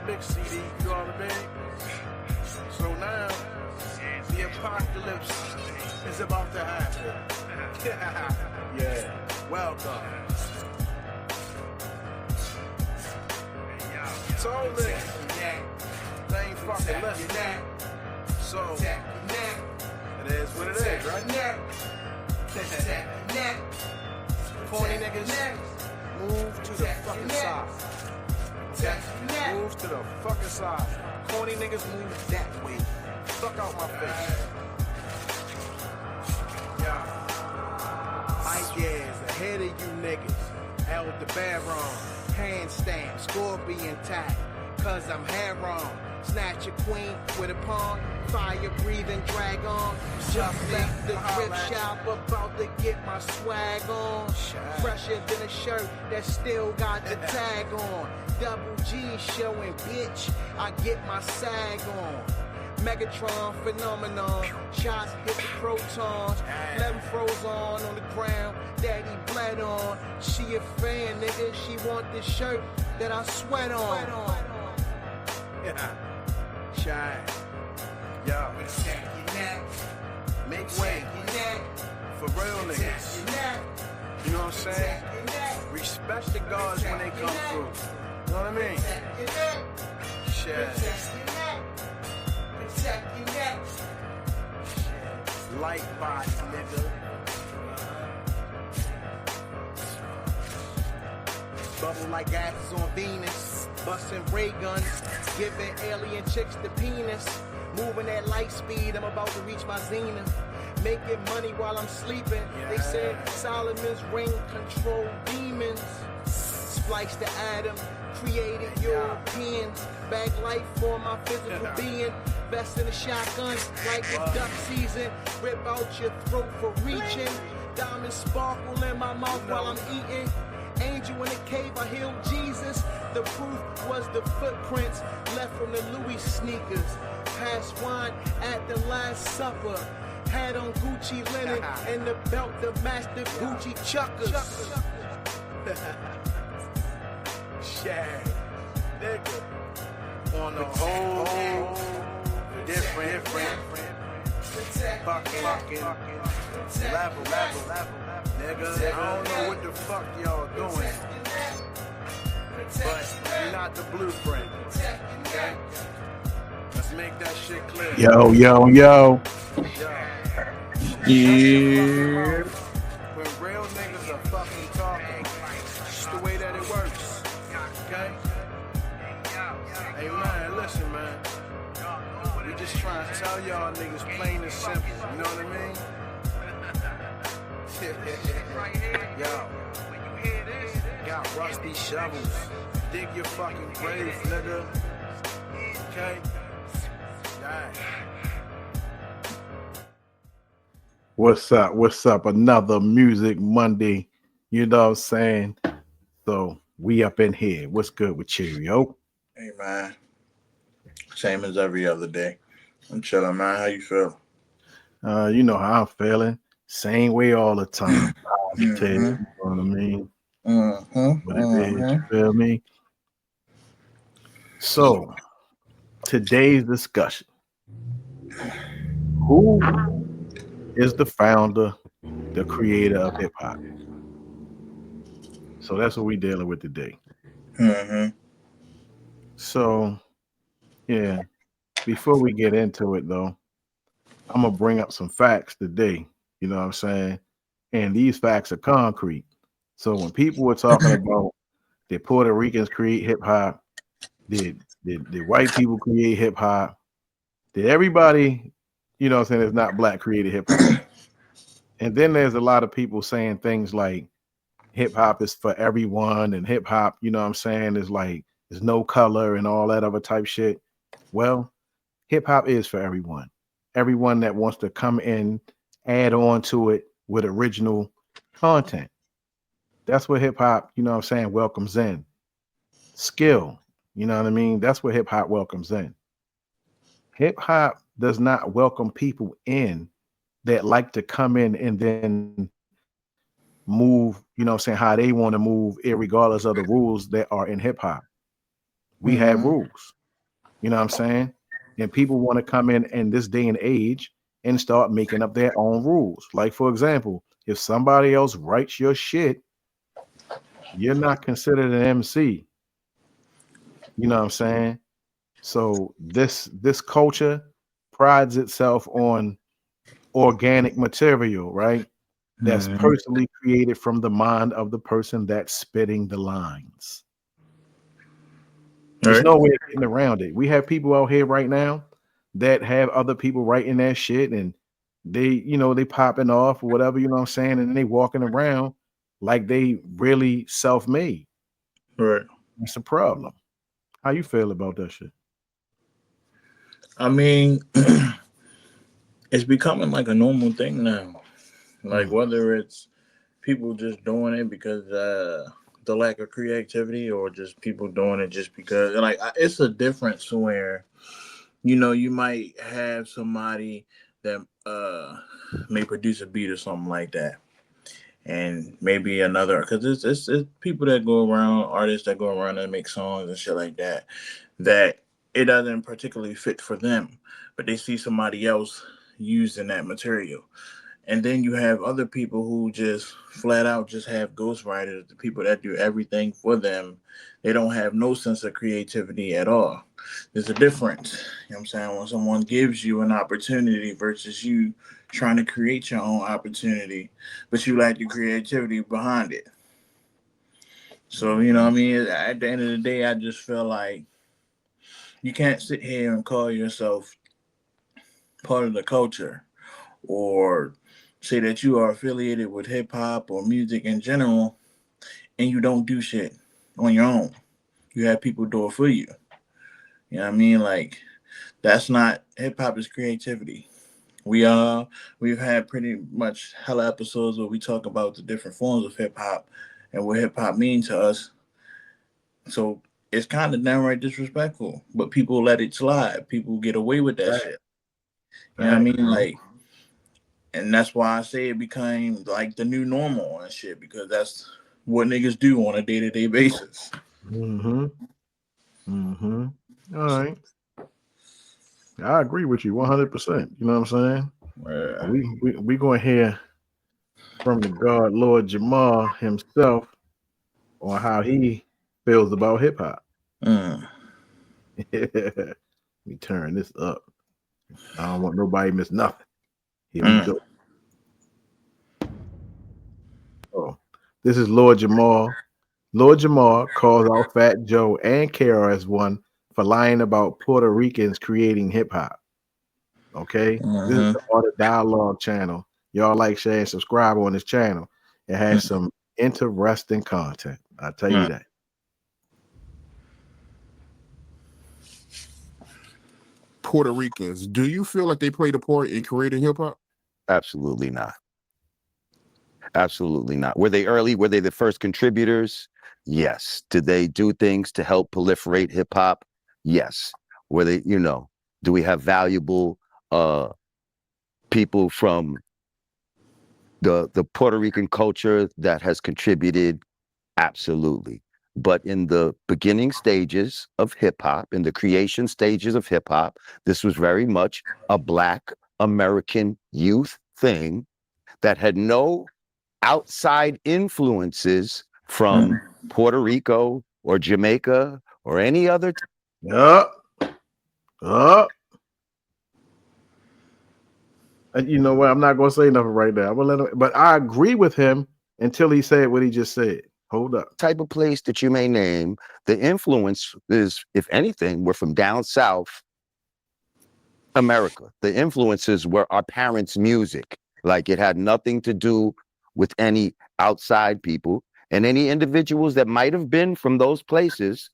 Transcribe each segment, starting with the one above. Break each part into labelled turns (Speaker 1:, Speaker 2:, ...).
Speaker 1: big CD, you know what I mean? So now, the apocalypse is about to happen. Yeah, welcome. So niggas, they ain't fucking listening. So, it is what it is, right? Corny niggas, move to the fucking side. Okay? Move to the fucking side. Corny niggas move that way. Fuck out my face. Yeah. Mike is ahead of you niggas. El the Baron, handstand, scorpion tag. Cause I'm Heron. Snatch a queen with a pawn. Fire breathing dragon. Just left the grip shop, about to get my swag on. Fresher than a shirt that still got the tag on. Double G showing, bitch, I get my sag on. Megatron phenomenon, shots hit the protons, let them froze on the ground, daddy bled on. She a fan, nigga, she want this shirt that I sweat on. Yeah, shine, yo, make way for real niggas. You know what I'm saying? Respect the gods when they come through. You know what I mean? Shit. Light box, nigga. Bubble like asses on Venus. Busting ray guns. Giving alien chicks the penis. Moving at light speed. I'm about to reach my zenith. Making money while I'm sleeping. Yeah. They said Solomon's ring control demons. Spliced the atom. Created Europeans. Bag life for my physical being. Vest in a shotgun like it's duck season. Rip out your throat for reaching. Diamonds sparkle in my mouth while I'm eating. Angel in the cave, I healed Jesus. The proof was the footprints left from the Louis sneakers. Passed wine at the Last Supper. Had on Gucci linen and the belt to match the Gucci chuckers. Shag, nigga, on the whole different fucking level, nigga. I don't know what the fuck y'all doing, but you're not the blueprint. Okay, let's make that shit clear.
Speaker 2: Yo.
Speaker 1: Yeah. When real niggas are fucking talking, it's the way that it works. Okay? Hey man, listen man. We just trying to tell y'all niggas plain and simple. You know what I mean? Yo, got rusty shovels. Dig your fucking grave, nigga. Okay? Die.
Speaker 2: What's up? Another Music Monday. You know what I'm saying? So we up in here. What's good with you, yo?
Speaker 3: Hey, man. Same as every other day. I'm chilling, man. How you feel?
Speaker 2: You know how I'm feeling. Same way all the time. You know what I mean? What it is, you feel me? So, today's discussion. Who is the founder, the creator of hip hop? So that's what we're dealing with today. So, yeah, before we get into it, though, I'm going to bring up some facts today. You know what I'm saying? And these facts are concrete. So when people were talking about did Puerto Ricans create hip hop, did white people create hip hop, did everybody, you know what I'm saying, that's not black created hip hop? And then there's a lot of people saying things like hip hop is for everyone and hip hop, you know what I'm saying, is like there's no color and all that other type shit. Well, hip hop is for everyone. Everyone that wants to come in, add on to it with original content. That's what hip hop, you know what I'm saying, welcomes in. Skill, you know what I mean? That's what hip hop welcomes in. Hip hop does not welcome people in that like to come in and then move, you know what I'm saying, how they want to move, irregardless of the rules that are in hip hop. We have rules. You know what I'm saying? And people want to come in this day and age and start making up their own rules. Like, for example, if somebody else writes your shit, you're not considered an MC. You know what I'm saying? So this culture prides itself on organic material, right? That's personally created from the mind of the person that's spitting the lines. There's no way of getting around it. We have people out here right now that have other people writing that shit, and they popping off or whatever, you know what I'm saying? And then they walking around like they really self-made.
Speaker 3: Right.
Speaker 2: That's a problem. How you feel about that shit?
Speaker 3: I mean, it's becoming like a normal thing now. Like whether it's people just doing it because the lack of creativity, or just people doing it just because, like, it's a difference where, you might have somebody that may produce a beat or something like that, and maybe another, because it's people that go around, artists that go around and make songs and shit like that, that it doesn't particularly fit for them, but they see somebody else using that material. And then you have other people who just flat out just have ghostwriters, the people that do everything for them. They don't have no sense of creativity at all. There's a difference. You know what I'm saying? When someone gives you an opportunity versus you trying to create your own opportunity, but you lack the creativity behind it. So, what I mean? At the end of the day, I just feel like you can't sit here and call yourself part of the culture, or say that you are affiliated with hip hop or music in general, and you don't do shit on your own. You have people do it for you. You know what I mean? Like, that's not, hip hop is creativity. We've had pretty much hella episodes where we talk about the different forms of hip hop and what hip hop means to us. So it's kind of downright disrespectful, but people let it slide. People get away with that shit. You know what I mean? Like, and that's why I say it became like the new normal and shit, because that's what niggas do on a day-to-day basis.
Speaker 2: All right. I agree with you 100%. You know what I'm saying?
Speaker 3: Yeah.
Speaker 2: We going to hear from the God Lord Jamal himself on how he feels about hip hop. Let me turn this up. I don't want nobody to miss nothing. Here we go. Oh, this is Lord Jamal. Lord Jamal calls out Fat Joe and KRS-One for lying about Puerto Ricans creating hip hop. Okay, this is the Art of Dialogue channel. Y'all like, share, and subscribe on this channel. It has some interesting content. I'll tell you that.
Speaker 4: Puerto Ricans, do you feel like they played a part in creating hip hop?
Speaker 5: Absolutely not. Absolutely not. Were they early? Were they the first contributors? Yes. Did they do things to help proliferate hip hop? Yes. Were they, do we have valuable people from the Puerto Rican culture that has contributed? Absolutely. But in the beginning stages of hip hop, in the creation stages of hip hop, this was very much a Black American youth thing that had no outside influences from Puerto Rico or Jamaica or any other.
Speaker 2: You know what? I'm not going to say nothing right now. I'm gonna let him, but I agree with him until he said what he just said. Hold up.
Speaker 5: Type of place that you may name, the influence is, if anything, we're from down south America. The influences were our parents' music. Like, it had nothing to do with any outside people, and any individuals that might have been from those places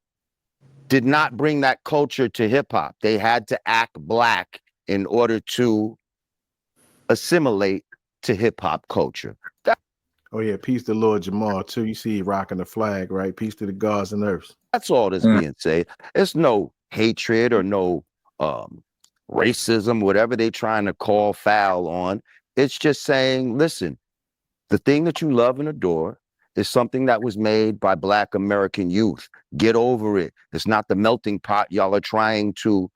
Speaker 5: did not bring that culture to hip hop. They had to act Black in order to assimilate to hip hop culture.
Speaker 2: Oh yeah, peace to Lord Jamal too. You see, he rocking the flag, right? Peace to the gods and earths.
Speaker 5: That's all that's being said. There's no hatred or no racism, whatever they're trying to call foul on. It's just saying, listen, the thing that you love and adore is something that was made by Black American youth. Get over it. It's not the melting pot y'all are trying to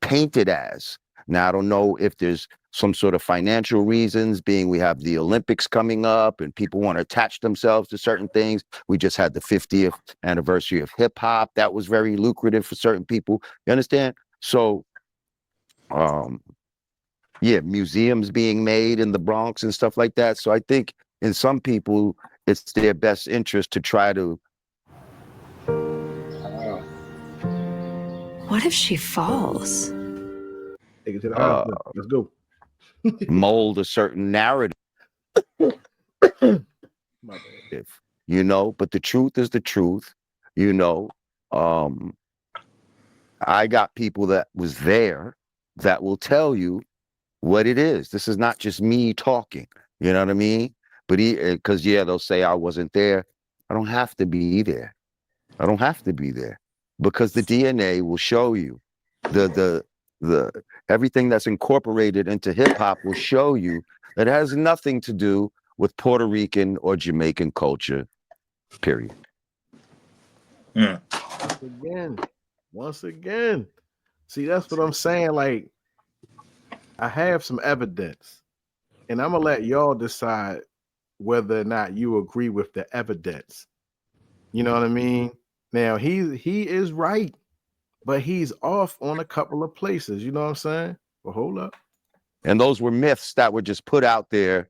Speaker 5: paint it as. Now, I don't know if there's some sort of financial reasons, being we have the Olympics coming up and people want to attach themselves to certain things. We just had the 50th anniversary of hip hop. That was very lucrative for certain people. You understand? So, yeah, museums being made in the Bronx and stuff like that. So I think in some people, it's their best interest to try to.
Speaker 6: What if she falls?
Speaker 2: Take it to the hospital. Let's go.
Speaker 5: Mold a certain narrative.
Speaker 2: My bad.
Speaker 5: You know, but the truth is the truth. You know, I got people that was there that will tell you what it is. This is not just me talking. You know what I mean? But because they'll say I wasn't there. I don't have to be there. I don't have to be there because the DNA will show you the everything that's incorporated into hip hop will show you that it has nothing to do with Puerto Rican or Jamaican culture, period.
Speaker 3: Yeah.
Speaker 2: Once again. See, that's what I'm saying. Like, I have some evidence, and I'm gonna let y'all decide whether or not you agree with the evidence. You know what I mean? Now, he is right, but he's off on a couple of places. You know what I'm saying? Well, hold up.
Speaker 5: And those were myths that were just put out there.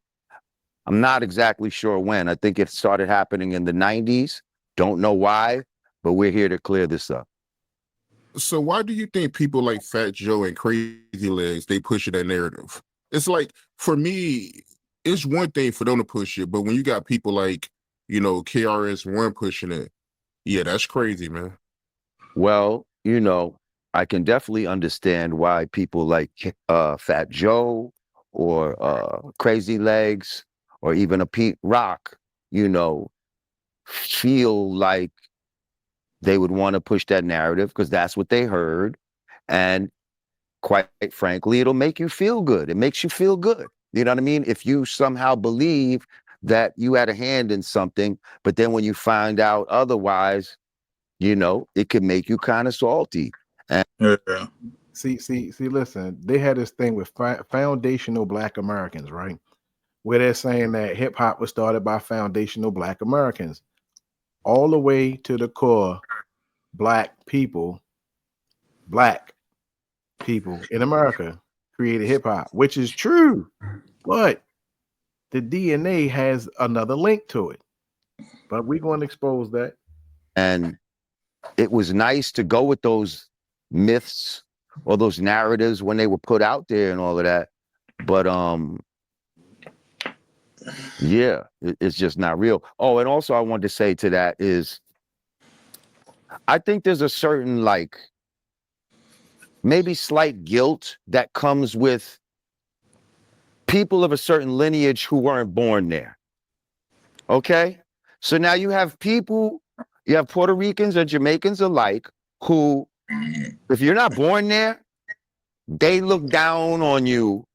Speaker 5: I'm not exactly sure when. I think it started happening in the 90s. Don't know why, but we're here to clear this up.
Speaker 4: So why do you think people like Fat Joe and Crazy Legs, they push that narrative? It's like, for me, it's one thing for them to push it, but when you got people like, KRS-One pushing it, yeah, that's crazy, man.
Speaker 5: Well, I can definitely understand why people like Fat Joe or Crazy Legs or even a Pete Rock, feel like they would want to push that narrative because that's what they heard. And quite frankly, it'll make you feel good. It makes you feel good. You know what I mean? If you somehow believe that you had a hand in something, but then when you find out otherwise, it could make you kind of salty. And
Speaker 3: Yeah.
Speaker 2: See, listen, they had this thing with foundational Black Americans, right? Where they're saying that hip hop was started by foundational Black Americans. All the way to the core, Black people in America created hip hop, which is true, but the DNA has another link to it. But we're going to expose that.
Speaker 5: And it was nice to go with those myths or those narratives when they were put out there and all of that. But it's just not real. Oh, and also I wanted to say to that is I think there's a certain maybe slight guilt that comes with people of a certain lineage who weren't born there. Okay? So now you have Puerto Ricans and Jamaicans alike who, if you're not born there, they look down on you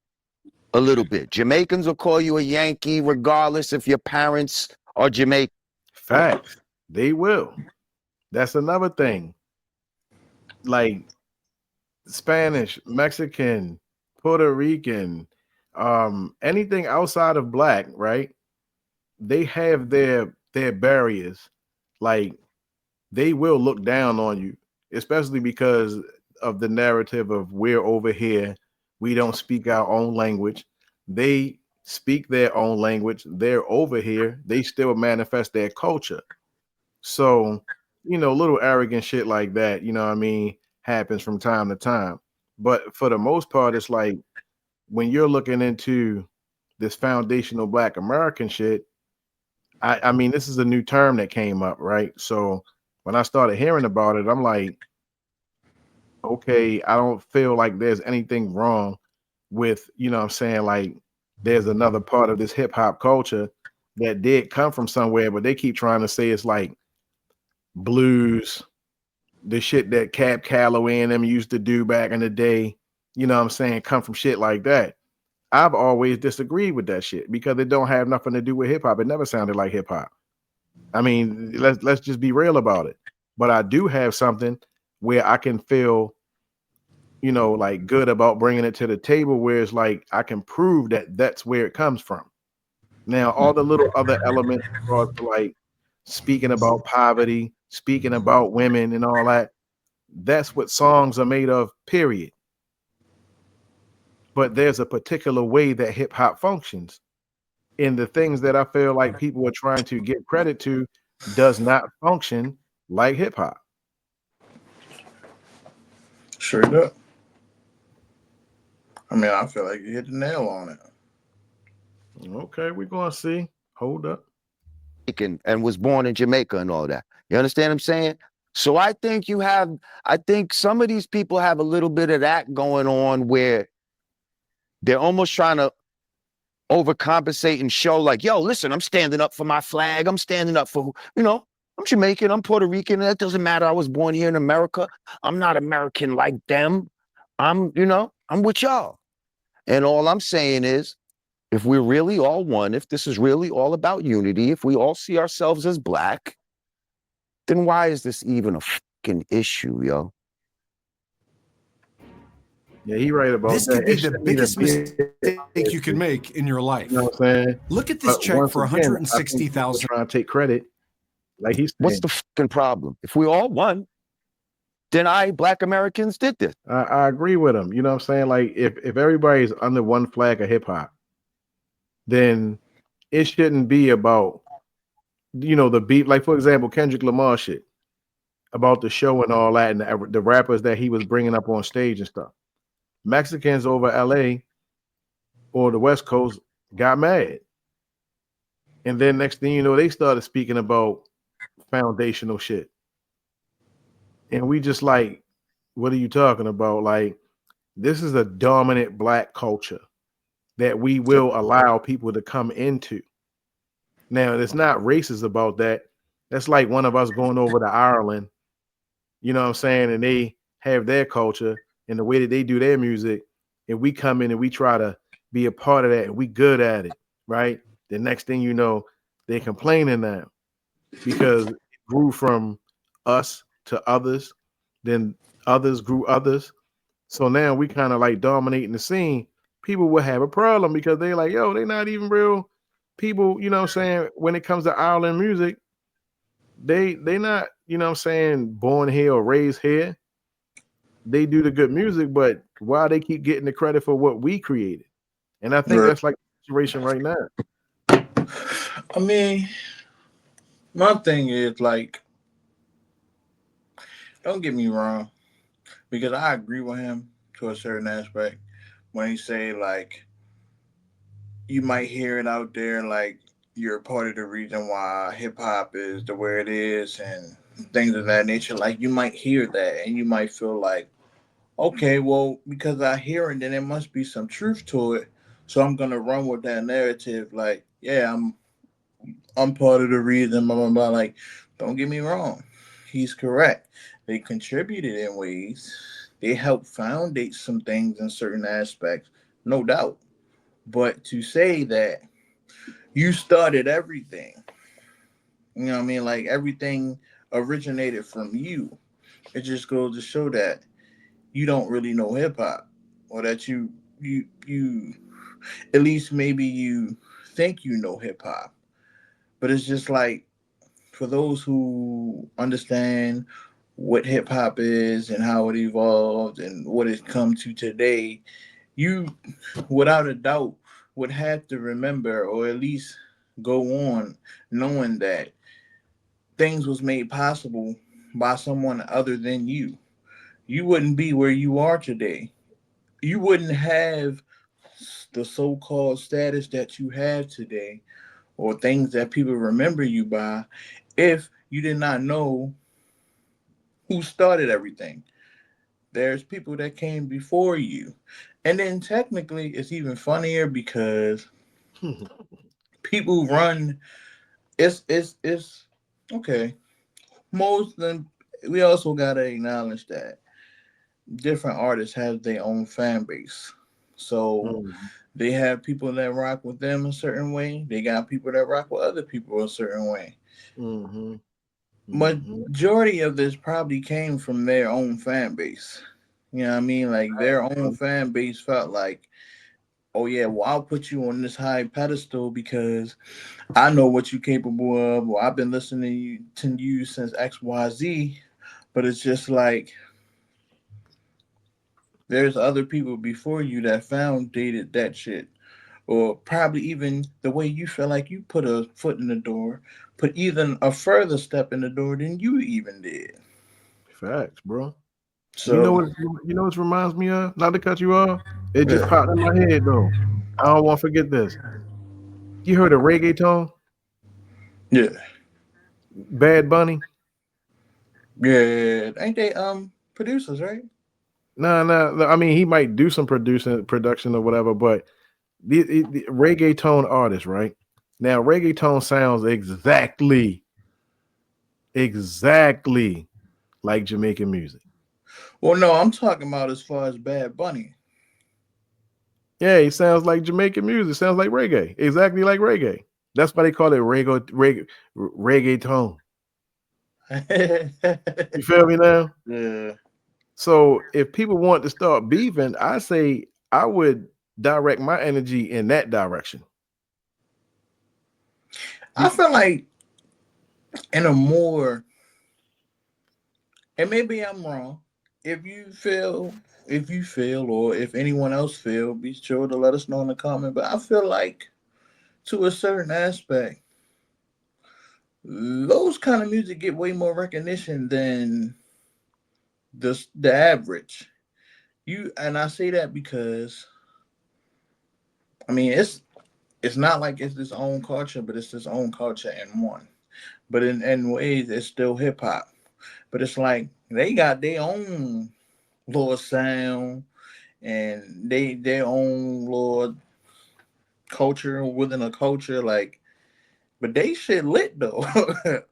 Speaker 5: a little bit. Jamaicans will call you a Yankee regardless if your parents are Jamaican.
Speaker 2: Facts. They will. That's another thing. Like Spanish, Mexican, Puerto Rican, anything outside of Black, right? They have their barriers. Like they will look down on you, especially because of the narrative of we're over here. We don't speak our own language. They speak their own language. They're over here. They still manifest their culture. So, little arrogant shit like that, happens from time to time. But for the most part, it's like when you're looking into this foundational Black American shit, I mean, this is a new term that came up, right? So when I started hearing about it, I'm like, okay, I don't feel like there's anything wrong with, what I'm saying, like there's another part of this hip hop culture that did come from somewhere, but they keep trying to say it's like blues, the shit that Cab Calloway and them used to do back in the day, come from shit like that. I've always disagreed with that shit because it don't have nothing to do with hip hop. It never sounded like hip hop. I mean, let's just be real about it. But I do have something where I can feel, you know, like good about bringing it to the table, where it's like I can prove that that's where it comes from. Now, all the little other elements, like speaking about poverty, speaking about women and all that, that's what songs are made of, period. But there's a particular way that hip hop functions. And the things that I feel like people are trying to give credit to does not function like hip hop.
Speaker 3: Sure do. I mean, I feel like you hit the nail on it.
Speaker 2: Okay, we're gonna see. Hold up.
Speaker 5: And was born in Jamaica and all that. You understand what I'm saying? So I think some of these people have a little bit of that going on where they're almost trying to overcompensate and show like, yo, listen, I'm standing up for my flag. I'm standing up for, you know, I'm Jamaican, I'm Puerto Rican. That doesn't matter. I was born here in America. I'm not American like them. I'm with y'all. And all I'm saying is, if we're really all one, if this is really all about unity, if we all see ourselves as black, then why is this even a fucking issue, yo?
Speaker 2: Yeah, he right about
Speaker 7: this
Speaker 2: that.
Speaker 7: could be the biggest mistake you can make in your life.
Speaker 2: You know what I'm saying?
Speaker 7: Look at this
Speaker 2: But
Speaker 7: check
Speaker 2: once
Speaker 7: for
Speaker 2: again,
Speaker 7: $160,000.
Speaker 2: Trying to take credit, like he's saying.
Speaker 5: What's the fucking problem? If we all won, then Black Americans did this.
Speaker 2: I agree with him. You know what I'm saying? Like if everybody's under one flag of hip hop, then it shouldn't be about, you know, the beat. Like for example, Kendrick Lamar shit about the show and all that, and the rappers that he was bringing up on stage and stuff. Mexicans over LA or the West Coast got mad. And then next thing you know, they started speaking about foundational shit. And we just like, what are you talking about? Like, this is a dominant black culture that we will allow people to come into. Now, it's not racist about that. That's like one of us going over to Ireland, you know what I'm saying? And they have their culture and the way that they do their music. And we come in and we try to be a part of that and we good at it, right? The next thing you know, they're complaining now because it grew from us to others, then others grew others. So now we kind of like dominating the scene. People will have a problem because they're like, yo, they're not even real people, you know what I'm saying? When it comes to Ireland music, they not, you know what I'm saying, born here or raised here. They do the good music, but why they keep getting the credit for what we created? And I think that's like the situation right now.
Speaker 3: I mean, my thing is like, don't get me wrong, because I agree with him to a certain aspect when he say like, you might hear it out there like you're part of the reason why hip hop is the way it is and things of that nature. Like you might hear that and you might feel like, okay, well, because I hear it, then there must be some truth to it. So I'm gonna run with that narrative. Like, yeah, I'm part of the reason. Blah blah blah. Like, don't get me wrong, he's correct. They contributed in ways. They helped foundate some things in certain aspects, no doubt. But to say that you started everything, you know what I mean? Like everything originated from you. It just goes to show that you don't really know hip hop, or that you at least maybe you think you know hip hop, but it's just like for those who understand what hip hop is and how it evolved and what it's come to today, you without a doubt would have to remember or at least go on knowing that things was made possible by someone other than you. You wouldn't be where you are today. You wouldn't have the so-called status that you have today or things that people remember you by if you did not know who started everything. There's people that came before you. And then technically it's even funnier because people run it's okay. Most of them, we also gotta acknowledge that different artists have their own fan base. So They have people that rock with them a certain way. They got people that rock with other people a certain way.
Speaker 2: Mm-hmm.
Speaker 3: Majority of this probably came from their own fan base. You know what I mean? Like their own fan base felt like, oh yeah, well I'll put you on this high pedestal because I know what you're capable of, or I've been listening to you since XYZ. But it's just like there's other people before you that founded that shit. Or probably even the way you feel like you put a foot in the door, put even a further step in the door than you even did.
Speaker 2: Facts, bro.
Speaker 3: So
Speaker 2: You know what reminds me of? Not to cut you off. It just popped in my head though. I don't want to forget this. You heard of reggaeton?
Speaker 3: yeah.
Speaker 2: Bad Bunny?
Speaker 3: Yeah. Ain't they producers, right?
Speaker 2: No. I mean, he might do some production or whatever, but the reggaeton artist, right? Now, reggaeton sounds exactly like Jamaican music.
Speaker 3: Well, no, I'm talking about as far as Bad Bunny.
Speaker 2: Yeah, he sounds like Jamaican music. Sounds like reggae. Exactly like reggae. That's why they call it reggaeton. You feel me now?
Speaker 3: Yeah.
Speaker 2: So if people want to start beefing, I say I would direct my energy in that direction.
Speaker 3: I feel like in a more, and maybe I'm wrong. If you feel, or if anyone else feel, be sure to let us know in the comment. But I feel like, to a certain aspect, those kind of music get way more recognition than the average. And I say that because, I mean, it's not like it's its own culture, but it's its own culture in one. But in ways, it's still hip hop. But it's like they got their own little sound and their own little culture within a culture. Like, but they shit lit though.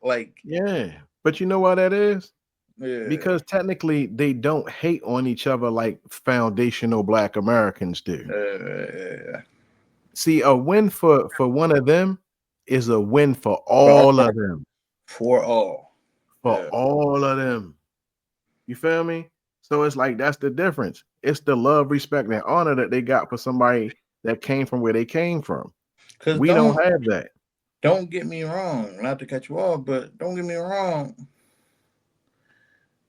Speaker 3: Like,
Speaker 2: Yeah, but you know why that is?
Speaker 3: yeah.
Speaker 2: Because technically they don't hate on each other like foundational Black Americans do. See, a win for one of them is a win for all of them.
Speaker 3: For all.
Speaker 2: For all of them. You feel me? So it's like that's the difference. It's the love, respect, and honor that they got for somebody that came from where they came from. We don't have that.
Speaker 3: Don't get me wrong, not to cut you off, but don't get me wrong.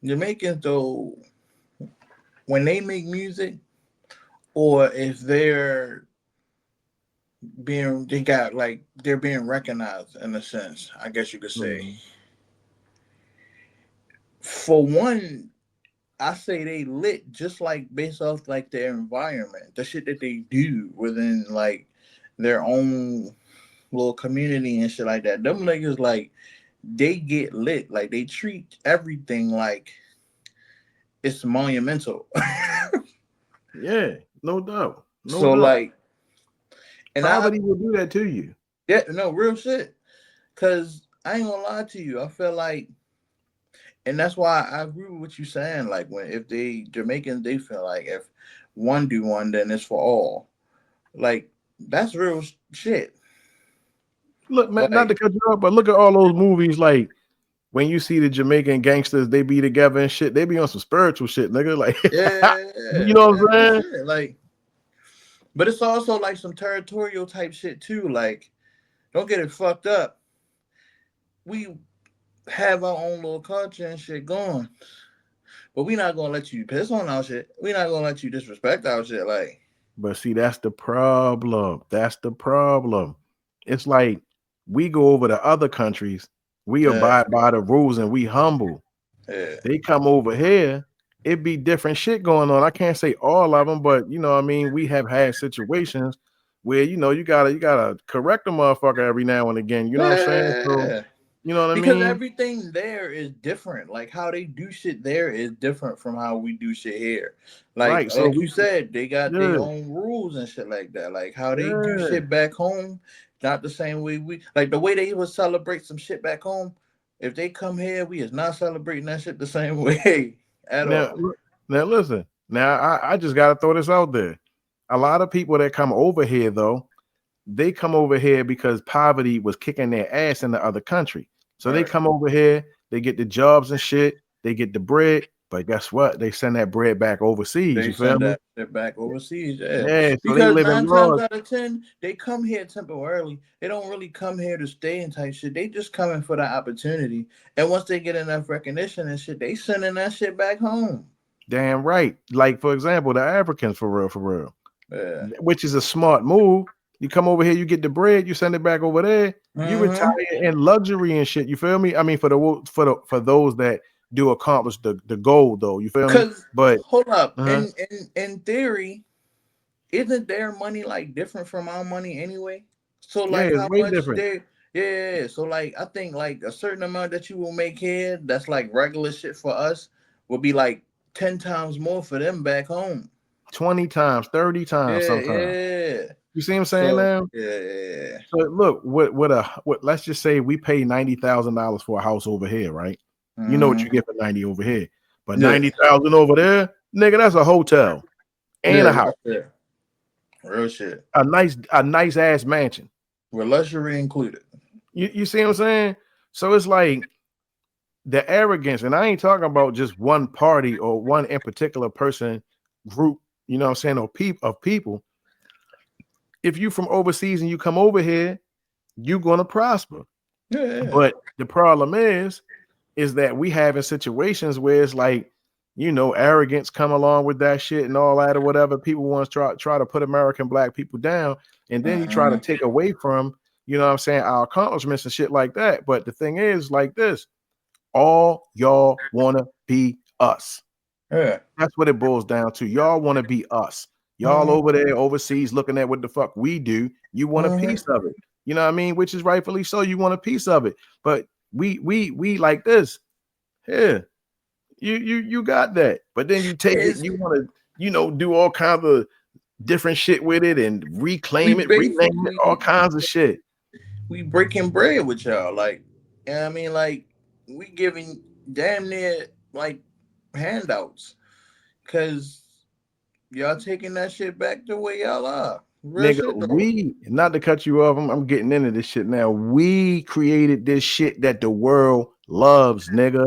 Speaker 3: Jamaicans though, when they make music, or if they're being recognized in a sense, I guess you could say.
Speaker 2: Mm-hmm.
Speaker 3: For one, I say they lit just like based off like their environment, the shit that they do within like their own little community and shit like that. Them niggas like they get lit, like they treat everything like it's monumental.
Speaker 2: Yeah, no doubt.
Speaker 3: So like,
Speaker 2: and poverty will do that to you.
Speaker 3: Yeah, no, real shit. Cause I ain't gonna lie to you, I feel like, and that's why I agree with what you're saying. Like if they Jamaicans, they feel like if one do one, then it's for all. Like that's real shit.
Speaker 2: Look, man, not to cut you off, but look at all those movies. Like when you see the Jamaican gangsters, they be together and shit. They be on some spiritual shit, nigga. Like, you know what I'm saying?
Speaker 3: Like, but it's also like some territorial type shit too. Like, don't get it fucked up. We have our own little culture and shit going, but we not gonna let you piss on our shit. We not gonna let you disrespect our shit. Like,
Speaker 2: but see, that's the problem. That's the problem. It's like we go over to other countries, we abide by the rules, and we humble. They come over here, it be different shit going on. I can't say all of them, but you know what I mean, we have had situations where you gotta correct a motherfucker every now and again. You know what I'm saying? So, you know what I mean?
Speaker 3: Because everything there is different. Like how they do shit there is different from how we do shit here. Like,
Speaker 2: right, so
Speaker 3: you said, they got their own rules and shit like that. Like how they do shit back home, not the same way we like the way they would celebrate some shit back home. If they come here, we is not celebrating that shit the same way at all.
Speaker 2: Now listen. Now I just gotta throw this out there. a lot of people that come over here though, they come over here because poverty was kicking their ass in the other country. So they come over here, they get the jobs and shit, they get the bread, but guess what? They send that bread back overseas.
Speaker 3: They
Speaker 2: You feel
Speaker 3: send
Speaker 2: me?
Speaker 3: that shit back overseas, yeah.
Speaker 2: Yeah, so they
Speaker 3: Because
Speaker 2: live in
Speaker 3: 9 times
Speaker 2: laws.
Speaker 3: out of 10, they come here temporarily. They don't really come here to stay and type shit. They just coming for the opportunity. And once they get enough recognition and shit, they sending that shit back home.
Speaker 2: Damn right. Like for example, the Africans for real.
Speaker 3: Yeah.
Speaker 2: Which is a smart move. You come over here, you get the bread, you send it back over there. You retire in luxury and shit. You feel me? I mean, for those that do accomplish the goal, though. You feel me? But
Speaker 3: hold up, in theory, isn't their money like different from our money anyway? So like
Speaker 2: it's
Speaker 3: how
Speaker 2: way
Speaker 3: much
Speaker 2: different.
Speaker 3: they so like I think like a certain amount that you will make here that's like regular shit for us will be like 10 times more for them back home.
Speaker 2: 20 times, 30 times sometimes.
Speaker 3: Yeah.
Speaker 2: You see what I'm saying now?
Speaker 3: Yeah.
Speaker 2: So look, what let's just say we pay $90,000 for a house over here, right? You know what you get for 90 over here. But 90,000 over there, nigga, that's a hotel and a house.
Speaker 3: Real shit.
Speaker 2: A nice ass mansion.
Speaker 3: With luxury included.
Speaker 2: You see what I'm saying? So it's like the arrogance, and I ain't talking about just one party or one in particular person group, you know what I'm saying, or people. If you from overseas and you come over here, you're gonna prosper.
Speaker 3: Yeah.
Speaker 2: But the problem is that we having situations where it's like, you know, arrogance come along with that shit and all that or whatever. People want to try to put American black people down, and then you try to take away from, you know what I'm saying, our accomplishments and shit like that. But the thing is like this, all y'all want to be us.
Speaker 3: Yeah.
Speaker 2: That's what it boils down to. Y'all want to be us. Y'all over there overseas looking at what the fuck we do. You want a piece of it. You know what I mean? Which is rightfully so. You want a piece of it. But we like this. Here, you got that. But then you take it, you want to, you know, do all kinds of different shit with it and rename it, all kinds of shit.
Speaker 3: We breaking bread with y'all. Like, you know what I mean? Like, we giving damn near like handouts. Cause y'all taking that shit back the way y'all are. Real
Speaker 2: Nigga,
Speaker 3: shit,
Speaker 2: we, not to cut you off, I'm getting into this shit now. We created this shit that the world loves, nigga.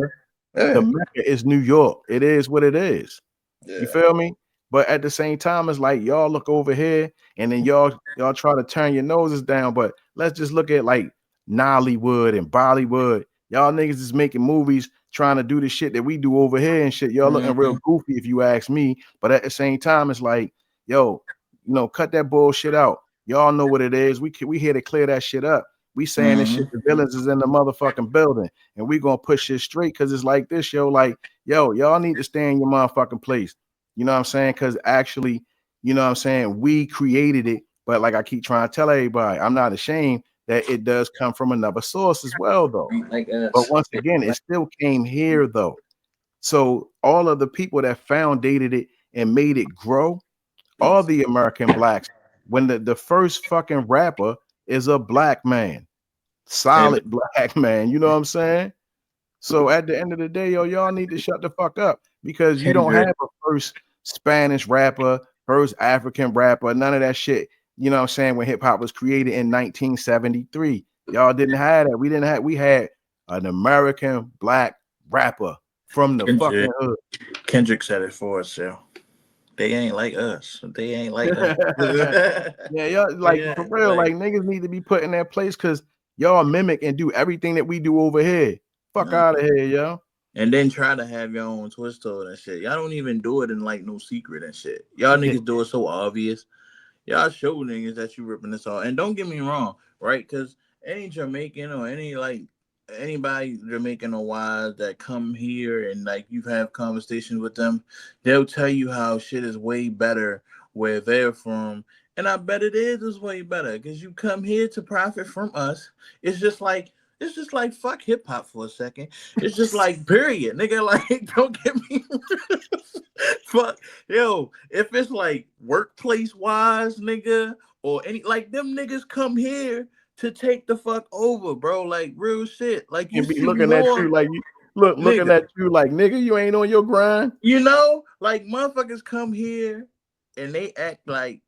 Speaker 3: Yeah.
Speaker 2: The Mecca is New York. It is what it is.
Speaker 3: Yeah.
Speaker 2: You feel me? But at the same time, it's like y'all look over here and then y'all try to turn your noses down. But let's just look at like Nollywood and Bollywood. Y'all niggas is making movies trying to do the shit that we do over here and shit. Y'all looking real goofy if you ask me. But at the same time, it's like, yo, you know, cut that bullshit out. Y'all know what it is. We here to clear that shit up. We saying this shit, the villains is in the motherfucking building, and we gonna push shit straight because it's like this, yo. Like, yo, y'all need to stay in your motherfucking place. You know what I'm saying? Because actually, you know what I'm saying, we created it. But like I keep trying to tell everybody, I'm not ashamed that it does come from another source as well, though. But once again, it still came here, though. So all of the people that foundated it and made it grow, all the American blacks, when the first fucking rapper is a black man, solid black man, you know what I'm saying? So at the end of the day, yo, y'all need to shut the fuck up because you don't have a first Spanish rapper, first African rapper, none of that shit. You know what I'm saying? When hip hop was created in 1973, y'all didn't have that. We had an American black rapper from the fucking hood.
Speaker 3: Kendrick said it for us, yo. They ain't like us. They ain't like us.
Speaker 2: Yeah, y'all like for real, like niggas need to be put in their place because y'all mimic and do everything that we do over here. Fuck out of here, yo.
Speaker 3: And then try to have your own twist to it and shit. Y'all don't even do it in like no secret and shit. Y'all niggas do it so obvious. Y'all show niggas that you ripping this off. And don't get me wrong, right? Because any Jamaican or any like anybody Jamaican or wise that come here and like you have conversations with them, they'll tell you how shit is way better where they're from. And I bet it is way better because you come here to profit from us. It's just like fuck hip hop for a second. It's just like period, nigga. Like don't get me fuck, yo. If it's like workplace wise, nigga, or any like them niggas come here to take the fuck over, bro. Like real shit. Like you
Speaker 2: be looking at you like you looking at you like nigga, you ain't on your grind.
Speaker 3: You know, like motherfuckers come here and they act like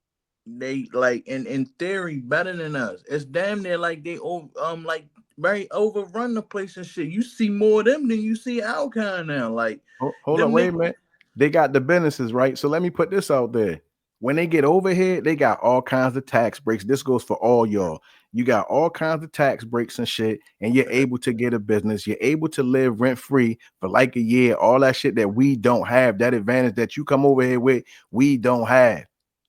Speaker 3: they like in theory better than us. It's damn near like they like right overrun the place and shit. You see more of them than you see our kind now. Like
Speaker 2: Hold on, wait a minute. They got the businesses, right? So let me put this out there. When they get over here, they got all kinds of tax breaks. This goes for all y'all. You got all kinds of tax breaks and shit, and you're able to get a business. You're able to live rent free for like a year. All that shit that we don't have, that advantage that you come over here with, we don't have.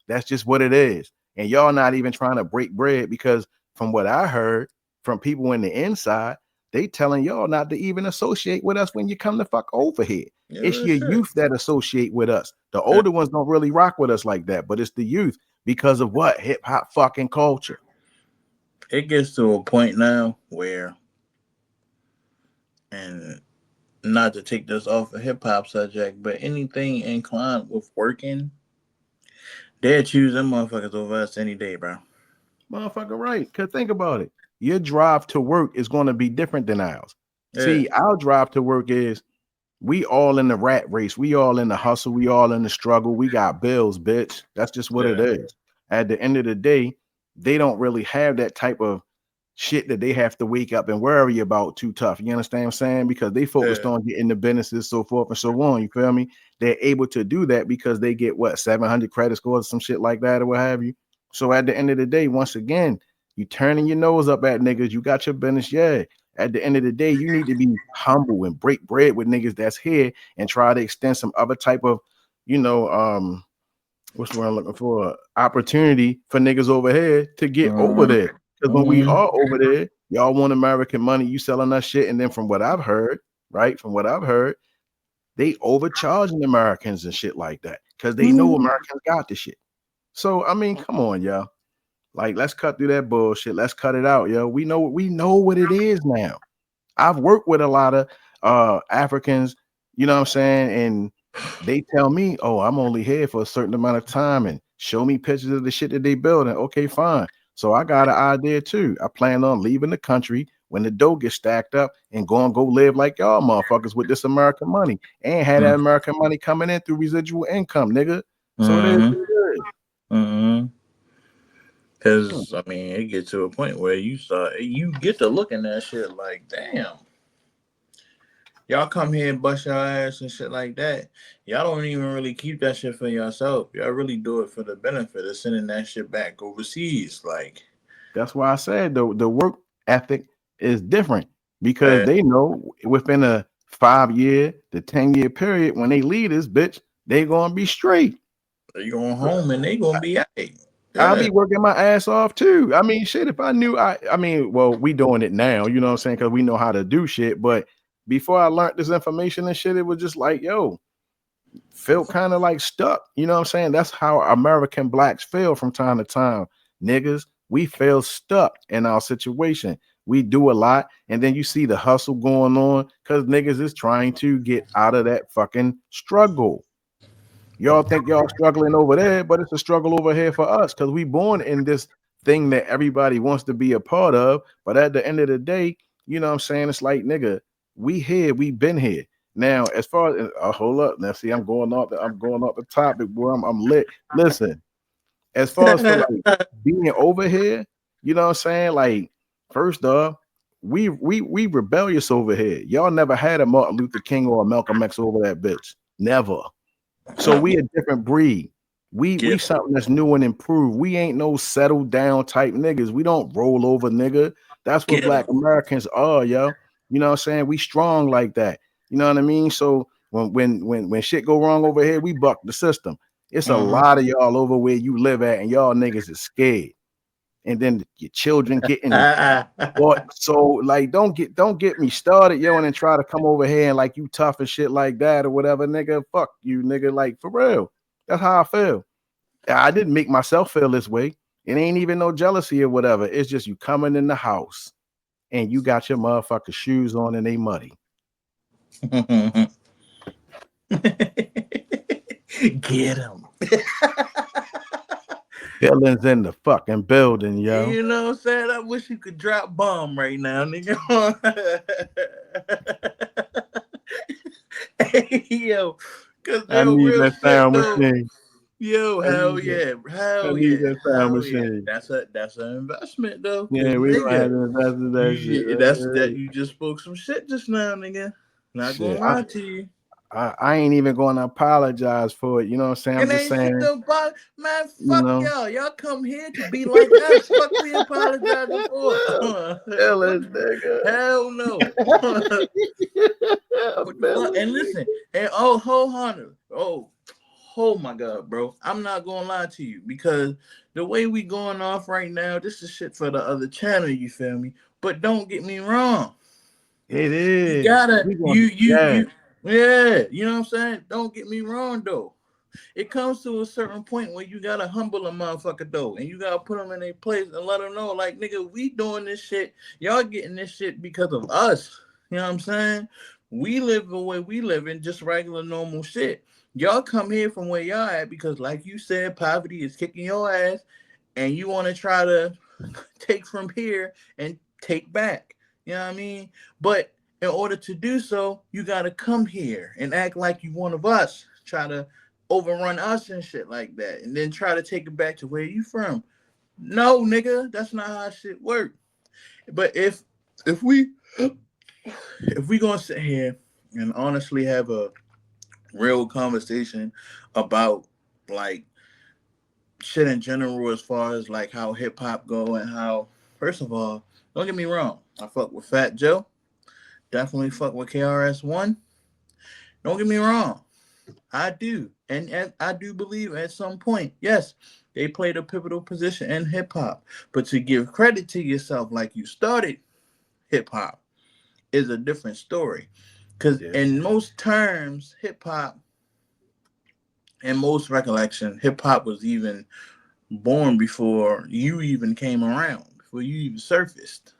Speaker 2: That's just what it is. And y'all not even trying to break bread because from what I heard from people in the inside, they telling y'all not to even associate with us when you come the fuck over here.
Speaker 3: Yeah,
Speaker 2: it's your youth that associate with us. The older ones don't really rock with us like that, but it's the youth because of what? Hip hop fucking culture.
Speaker 3: It gets to a point now where, and not to take this off a hip hop subject, but anything inclined with working, they'll choose them motherfuckers over us any day, bro.
Speaker 2: Motherfucker, right? Because think about it. Your drive to work is going to be different than ours. Yeah. See, our drive to work is we all in the rat race. We all in the hustle. We all in the struggle. We got bills, bitch. That's just what it is. At the end of the day, they don't really have that type of shit that they have to wake up and worry about too tough. You understand what I'm saying? Because they focused on getting the businesses, so forth and so on. You feel me? They're able to do that because they get what, 700 credit scores, some shit like that, or what have you. So at the end of the day, once again, you turning your nose up at niggas. You got your business, yeah. At the end of the day, you need to be humble and break bread with niggas that's here and try to extend some other type of, you know, what's what I'm looking for? Opportunity for niggas over here to get over there. Because when we are over there, y'all want American money, you selling us shit. And then from what I've heard, right? From what I've heard, they overcharging Americans and shit like that. Because they know Americans got the shit. So I mean, come on, y'all. Like, let's cut through that bullshit. Let's cut it out, yo. We know what it is now. I've worked with a lot of Africans, you know what I'm saying? And they tell me, oh, I'm only here for a certain amount of time and show me pictures of the shit that they building. Okay, fine. So I got an idea too. I plan on leaving the country when the dough gets stacked up and go live like y'all motherfuckers with this American money and have that American money coming in through residual income, nigga. So it is.
Speaker 3: Because I mean, it gets to a point where you get to looking at shit like, damn, y'all come here and bust your ass and shit like that. Y'all don't even really keep that shit for yourself. Y'all really do it for the benefit of sending that shit back overseas. Like,
Speaker 2: that's why I said the work ethic is different because they know within a 5-year to 10-year period when they leave this bitch, they gonna be straight.
Speaker 3: They going home and they gonna be all right.
Speaker 2: I'll be working my ass off too. I mean, shit, if I knew I mean, well, we doing it now, you know what I'm saying? Because we know how to do shit. But before I learned this information and shit, it was just like, yo, felt kind of like stuck. You know what I'm saying? That's how American blacks feel from time to time. Niggas, we feel stuck in our situation. We do a lot, and then you see the hustle going on because niggas is trying to get out of that fucking struggle. Y'all think y'all struggling over there, but it's a struggle over here for us because we born in this thing that everybody wants to be a part of. But at the end of the day, you know what I'm saying? It's like, nigga, we here, we been here. Now, as far as hold up, now see, I'm going off the topic where I'm lit. Listen, as far as for like being over here, you know what I'm saying? Like, first off, we rebellious over here. Y'all never had a Martin Luther King or a Malcolm X over that bitch. Never. So we a different breed. We something that's new and improved. We ain't no settled down type niggas. We don't roll over, nigga. That's what Black Americans are, yo. You know what I'm saying? We strong like that. You know what I mean? So when shit go wrong over here, we buck the system. It's a lot of y'all over where you live at, and y'all niggas is scared. And then your children getting bought. So like, don't get me started, yo, and then try to come over here and like you tough and shit like that or whatever, nigga. Fuck you, nigga. Like, for real. That's how I feel. I didn't make myself feel this way. It ain't even no jealousy or whatever. It's just you coming in the house and you got your motherfucking shoes on and they muddy.
Speaker 3: Get him.
Speaker 2: Villains in the fucking building, yo.
Speaker 3: You know what I'm saying? I wish you could drop bomb right now, nigga. Hey, yo, because
Speaker 2: I need that sound machine.
Speaker 3: Yo, hell yeah,
Speaker 2: I
Speaker 3: hell
Speaker 2: need
Speaker 3: yeah,
Speaker 2: that time
Speaker 3: hell yeah.
Speaker 2: machine.
Speaker 3: That's an investment though. 'Cause,
Speaker 2: Yeah, we gonna have
Speaker 3: nigga,
Speaker 2: to invest in that shit.
Speaker 3: that's that you just spoke some shit just now, nigga. Not gonna
Speaker 2: Shit,
Speaker 3: lie to you.
Speaker 2: I ain't even going to apologize for it. You know what I'm saying? I'm
Speaker 3: It
Speaker 2: just
Speaker 3: ain't shit
Speaker 2: saying,
Speaker 3: about, man.
Speaker 2: you
Speaker 3: Fuck
Speaker 2: know.
Speaker 3: y'all. Y'all come here to be like us. Fuck we apologizing for.
Speaker 2: Feelings, nigga.
Speaker 3: Hell no. What the fuck? And listen, and oh my god, bro. I'm not gonna lie to you because the way we going off right now, this is shit for the other channel, you feel me? But don't get me wrong.
Speaker 2: It
Speaker 3: You
Speaker 2: is.
Speaker 3: gotta
Speaker 2: We gonna yeah.
Speaker 3: yeah, you know what I'm saying? Don't get me wrong though. It comes to a certain point where you gotta humble a motherfucker though, and you gotta put them in their place and let them know, like, nigga, we doing this shit. Y'all getting this shit because of us. You know what I'm saying? We live the way we live in just regular normal shit. Y'all come here from where y'all at because, like you said, poverty is kicking your ass, and you want to try to take from here and take back. You know what I mean? But in order to do so, you gotta come here and act like you one of us. Try to overrun us and shit like that, and then try to take it back to where you from. No, nigga, that's not how shit work. But if we gonna sit here and honestly have a real conversation about like shit in general, as far as like how hip hop go and how, first of all, don't get me wrong, I fuck with Fat Joe, definitely fuck with KRS-One. Don't get me wrong, I do. And I do believe at some point, yes, they played a pivotal position in hip hop. But to give credit to yourself like you started hip hop is a different story. Because in most terms, hip hop, in most recollection, hip hop was even born before you even came around, before you even surfaced.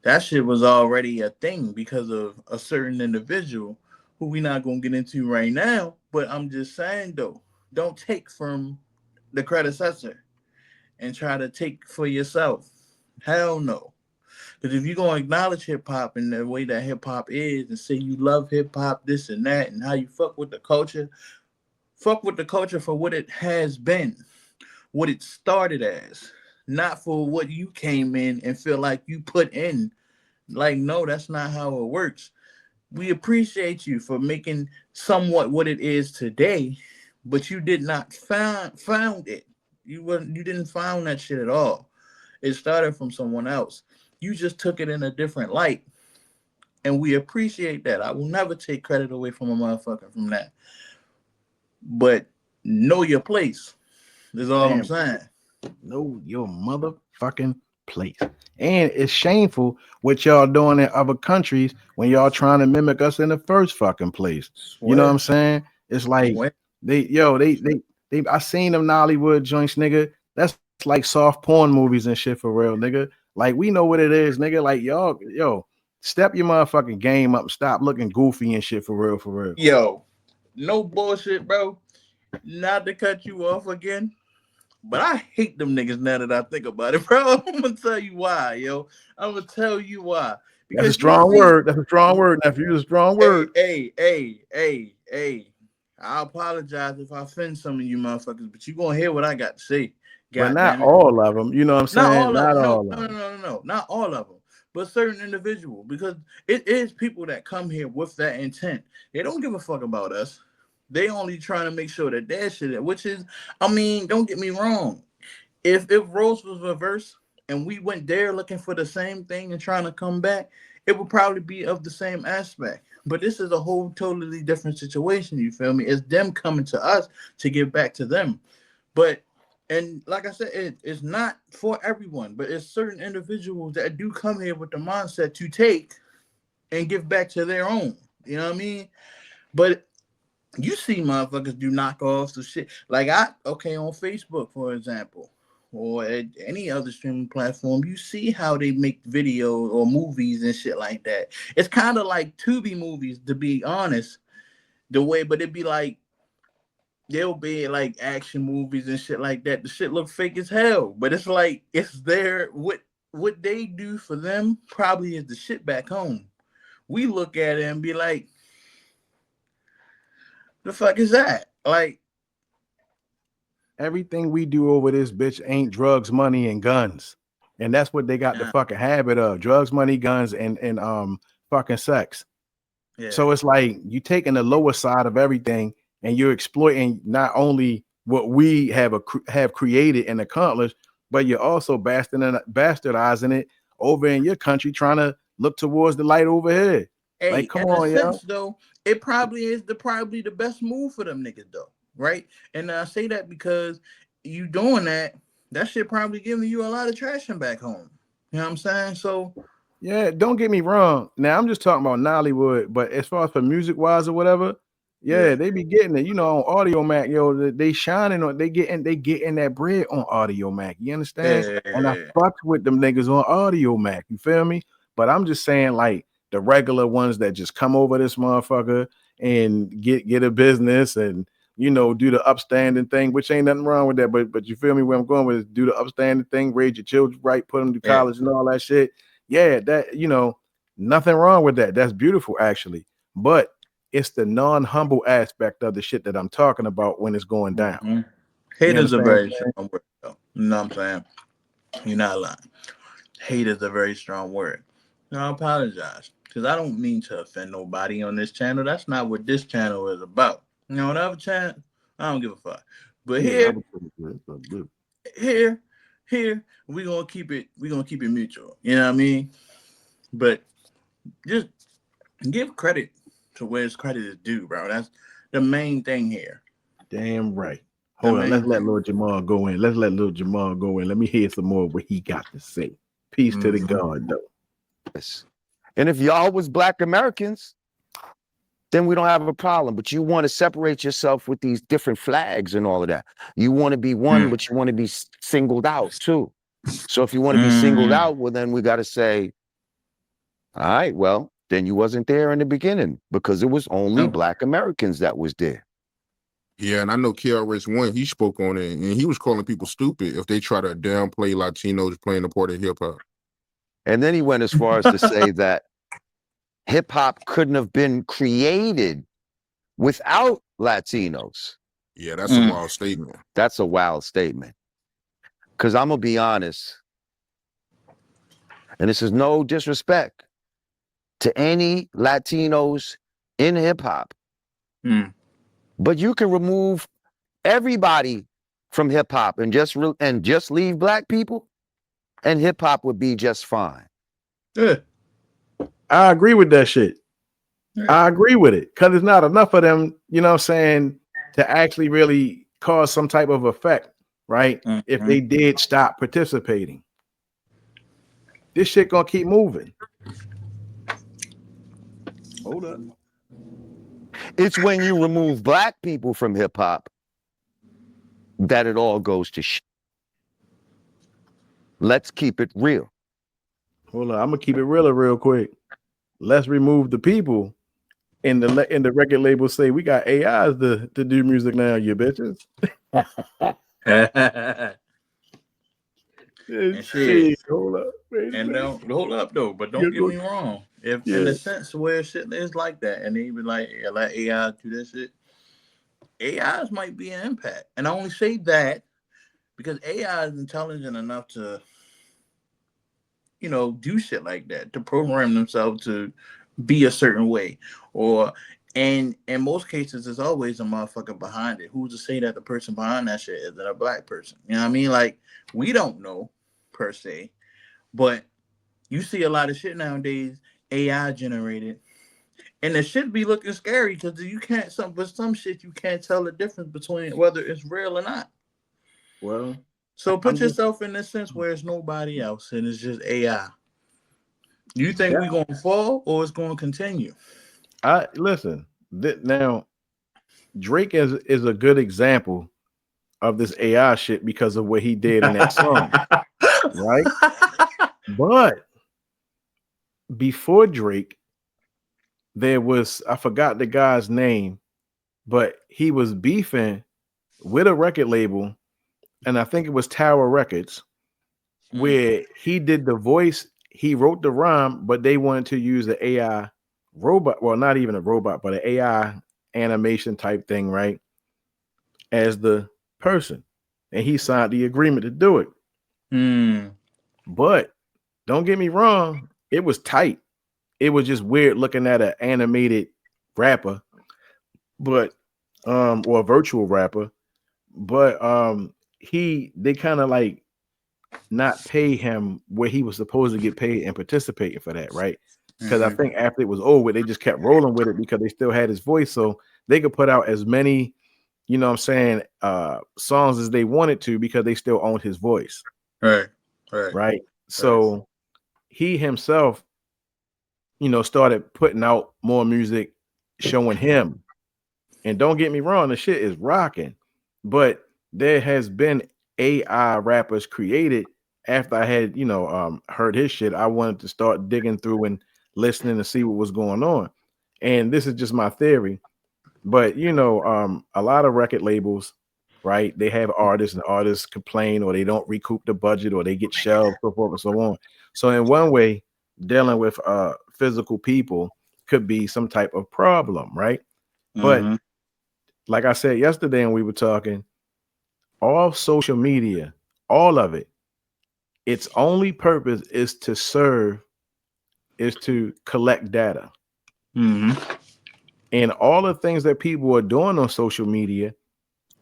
Speaker 3: That shit was already a thing because of a certain individual who we not gonna get into right now. But I'm just saying though, don't take from the predecessor and try to take for yourself. Hell no. Because if you're gonna acknowledge hip hop in the way that hip hop is and say you love hip hop, this and that, and how you fuck with the culture for what it has been, what it started as, not for what you came in and feel like you put in. Like, no, that's not how it works. We appreciate you for making somewhat what it is today, but you did not found it. You didn't found that shit at all. It started from someone else. You just took it in a different light, and we appreciate that. I will never take credit away from a motherfucker from that. But know your place is all I'm saying.
Speaker 2: Know your motherfucking place. And it's shameful what y'all doing in other countries when y'all trying to mimic us in the first fucking place. You know what I'm saying? It's like they I seen them Nollywood joints, nigga. That's like soft porn movies and shit for real, nigga. Like, we know what it is, nigga. Like, y'all, step your motherfucking game up. Stop looking goofy and shit for real, for real.
Speaker 3: Yo, no bullshit, bro. Not to cut you off again, but I hate them niggas now that I think about it, bro. I'm gonna tell you why, yo. I'm gonna tell you why.
Speaker 2: Because that's a strong word. That's a strong word, nephew. A strong word.
Speaker 3: Hey. I apologize if I offend some of you motherfuckers, but you gonna hear what I got to say.
Speaker 2: But not all of them. You know what I'm saying?
Speaker 3: Not all of them.
Speaker 2: No.
Speaker 3: Not all of them. But certain individuals, because it is people that come here with that intent. They don't give a fuck about us. They only trying to make sure that their shit, which is, I mean, don't get me wrong. If roles was reversed and we went there looking for the same thing and trying to come back, it would probably be of the same aspect. But this is a whole totally different situation. You feel me? It's them coming to us to give back to them. But, and like I said, it's not for everyone, but it's certain individuals that do come here with the mindset to take and give back to their own. You know what I mean? But you see motherfuckers do knockoffs of shit. Like on Facebook, for example, or at any other streaming platform, you see how they make videos or movies and shit like that. It's kind of like Tubi movies, to be honest, the way, but it'd be like, they'll be like action movies and shit like that. The shit look fake as hell, but it's like, it's there. What they do for them probably is the shit back home. We look at it and be like, the fuck is that? Like,
Speaker 2: Everything we do over this bitch ain't drugs, money, and guns. And that's what they got the fucking habit of: drugs, money, guns, and fucking sex.
Speaker 3: Yeah.
Speaker 2: So it's like you taking the lower side of everything and you're exploiting not only what we have created and accomplished, but you're also bastardizing it over in your country, trying to look towards the light over here.
Speaker 3: Hey,
Speaker 2: like, come
Speaker 3: in
Speaker 2: on,
Speaker 3: a
Speaker 2: yo.
Speaker 3: sense, though, it probably is probably the best move for them niggas, though, right? And I say that because you doing that shit probably giving you a lot of traction back home. You know what I'm saying? So
Speaker 2: yeah, don't get me wrong. Now I'm just talking about Nollywood, but as far as for music wise or whatever, yeah, they be getting it. You know, on Audio Mac, yo, they shining on, they getting that bread on Audio Mac. You understand?
Speaker 3: Yeah.
Speaker 2: And I fucked with them niggas on Audio Mac. You feel me? But I'm just saying, like, the regular ones that just come over this motherfucker and get a business and, you know, do the upstanding thing, which ain't nothing wrong with that. But you feel me? Where I'm going with is do the upstanding thing, raise your children right, put them to college and all that shit. Yeah, that, you know, nothing wrong with that. That's beautiful, actually. But it's the non-humble aspect of the shit that I'm talking about when it's going down.
Speaker 3: Mm-hmm. Hate is a very strong word, though. You know what I'm saying? You're not lying. Hate is a very strong word. No, I apologize because I don't mean to offend nobody on this channel. That's not what this channel is about. You know, another channel, I don't give a fuck. But here, we're gonna keep it mutual. You know what I mean? But just give credit to where credit is due, bro. That's the main thing here.
Speaker 2: Damn right. Hold on, let's let Lord Jamal go in. Let me hear some more of what he got to say. Peace to the God, though.
Speaker 5: Yes. And if y'all was Black Americans, then we don't have a problem. But you want to separate yourself with these different flags and all of that. You want to be one, but you want to be singled out too. So if you want to be singled out, well, then we got to say, all right, well, then you wasn't there in the beginning because it was only Black Americans that was there.
Speaker 4: Yeah, and I know KRS-One, he spoke on it, and he was calling people stupid if they try to downplay Latinos playing a part in hip-hop.
Speaker 5: And then he went as far as to say that hip-hop couldn't have been created without Latinos.
Speaker 4: Yeah, that's a wild statement.
Speaker 5: That's a wild statement. Because I'm going to be honest, and this is no disrespect to any Latinos in hip-hop, but you can remove everybody from hip-hop and just leave Black people, and hip-hop would be just fine.
Speaker 2: Yeah. I agree with that shit. Yeah. I agree with it because there's not enough of them, you know what I'm saying, to actually really cause some type of effect, right? If they did stop participating. This shit gonna keep moving. Hold up.
Speaker 5: It's when you remove Black people from hip-hop that it all goes to shit. Let's keep it real.
Speaker 2: Hold on, I'm gonna keep it real quick. Let's remove the people in the record label. Say we got AIs to do music now, you bitches.
Speaker 3: Shit.
Speaker 2: Hold up,
Speaker 3: and hold up though, but don't get me wrong. If in the sense where shit is like that, and they be like, yeah, let AI do this shit, AIs might be an impact. And I only say that because AI is intelligent enough to, you know, do shit like that, to program themselves to be a certain way. And in most cases, there's always a motherfucker behind it. Who's to say that the person behind that shit isn't a Black person? You know what I mean? Like, we don't know per se, but you see a lot of shit nowadays AI generated, and the shit be looking scary because you can't some shit you can't tell the difference between whether it's real or not.
Speaker 2: Well,
Speaker 3: so put yourself in this sense where it's nobody else and it's just AI. You think we're gonna fall or it's gonna continue?
Speaker 2: Listen. Now, Drake is a good example of this AI shit because of what he did in that song, right? But before Drake, there was, I forgot the guy's name, but he was beefing with a record label, and I think it was Tower Records, where he did the voice, he wrote the rhyme, but they wanted to use the AI robot, well, not even a robot, but an AI animation type thing, right? As the person. and he signed the agreement to do it.
Speaker 3: Mm.
Speaker 2: But don't get me wrong, it was tight. It was just weird looking at an animated rapper, but or a virtual rapper, but they kind of like not pay him where he was supposed to get paid and participating for that, right? Because I think after it was over, they just kept rolling with it because they still had his voice, so they could put out as many, you know what I'm saying, songs as they wanted to because they still owned his voice. Right. So he himself, you know, started putting out more music showing him. And don't get me wrong, the shit is rocking, but there has been AI rappers created after I had, you know, heard his shit. I wanted to start digging through and listening to see what was going on. And this is just my theory, but you know, a lot of record labels, right? They have artists and artists complain or they don't recoup the budget or they get shelved, so forth and so on. So in one way, dealing with physical people could be some type of problem, right? But like I said yesterday, and we were talking, all social media, all of it, its only purpose is to serve, is to collect data. And all the things that people are doing on social media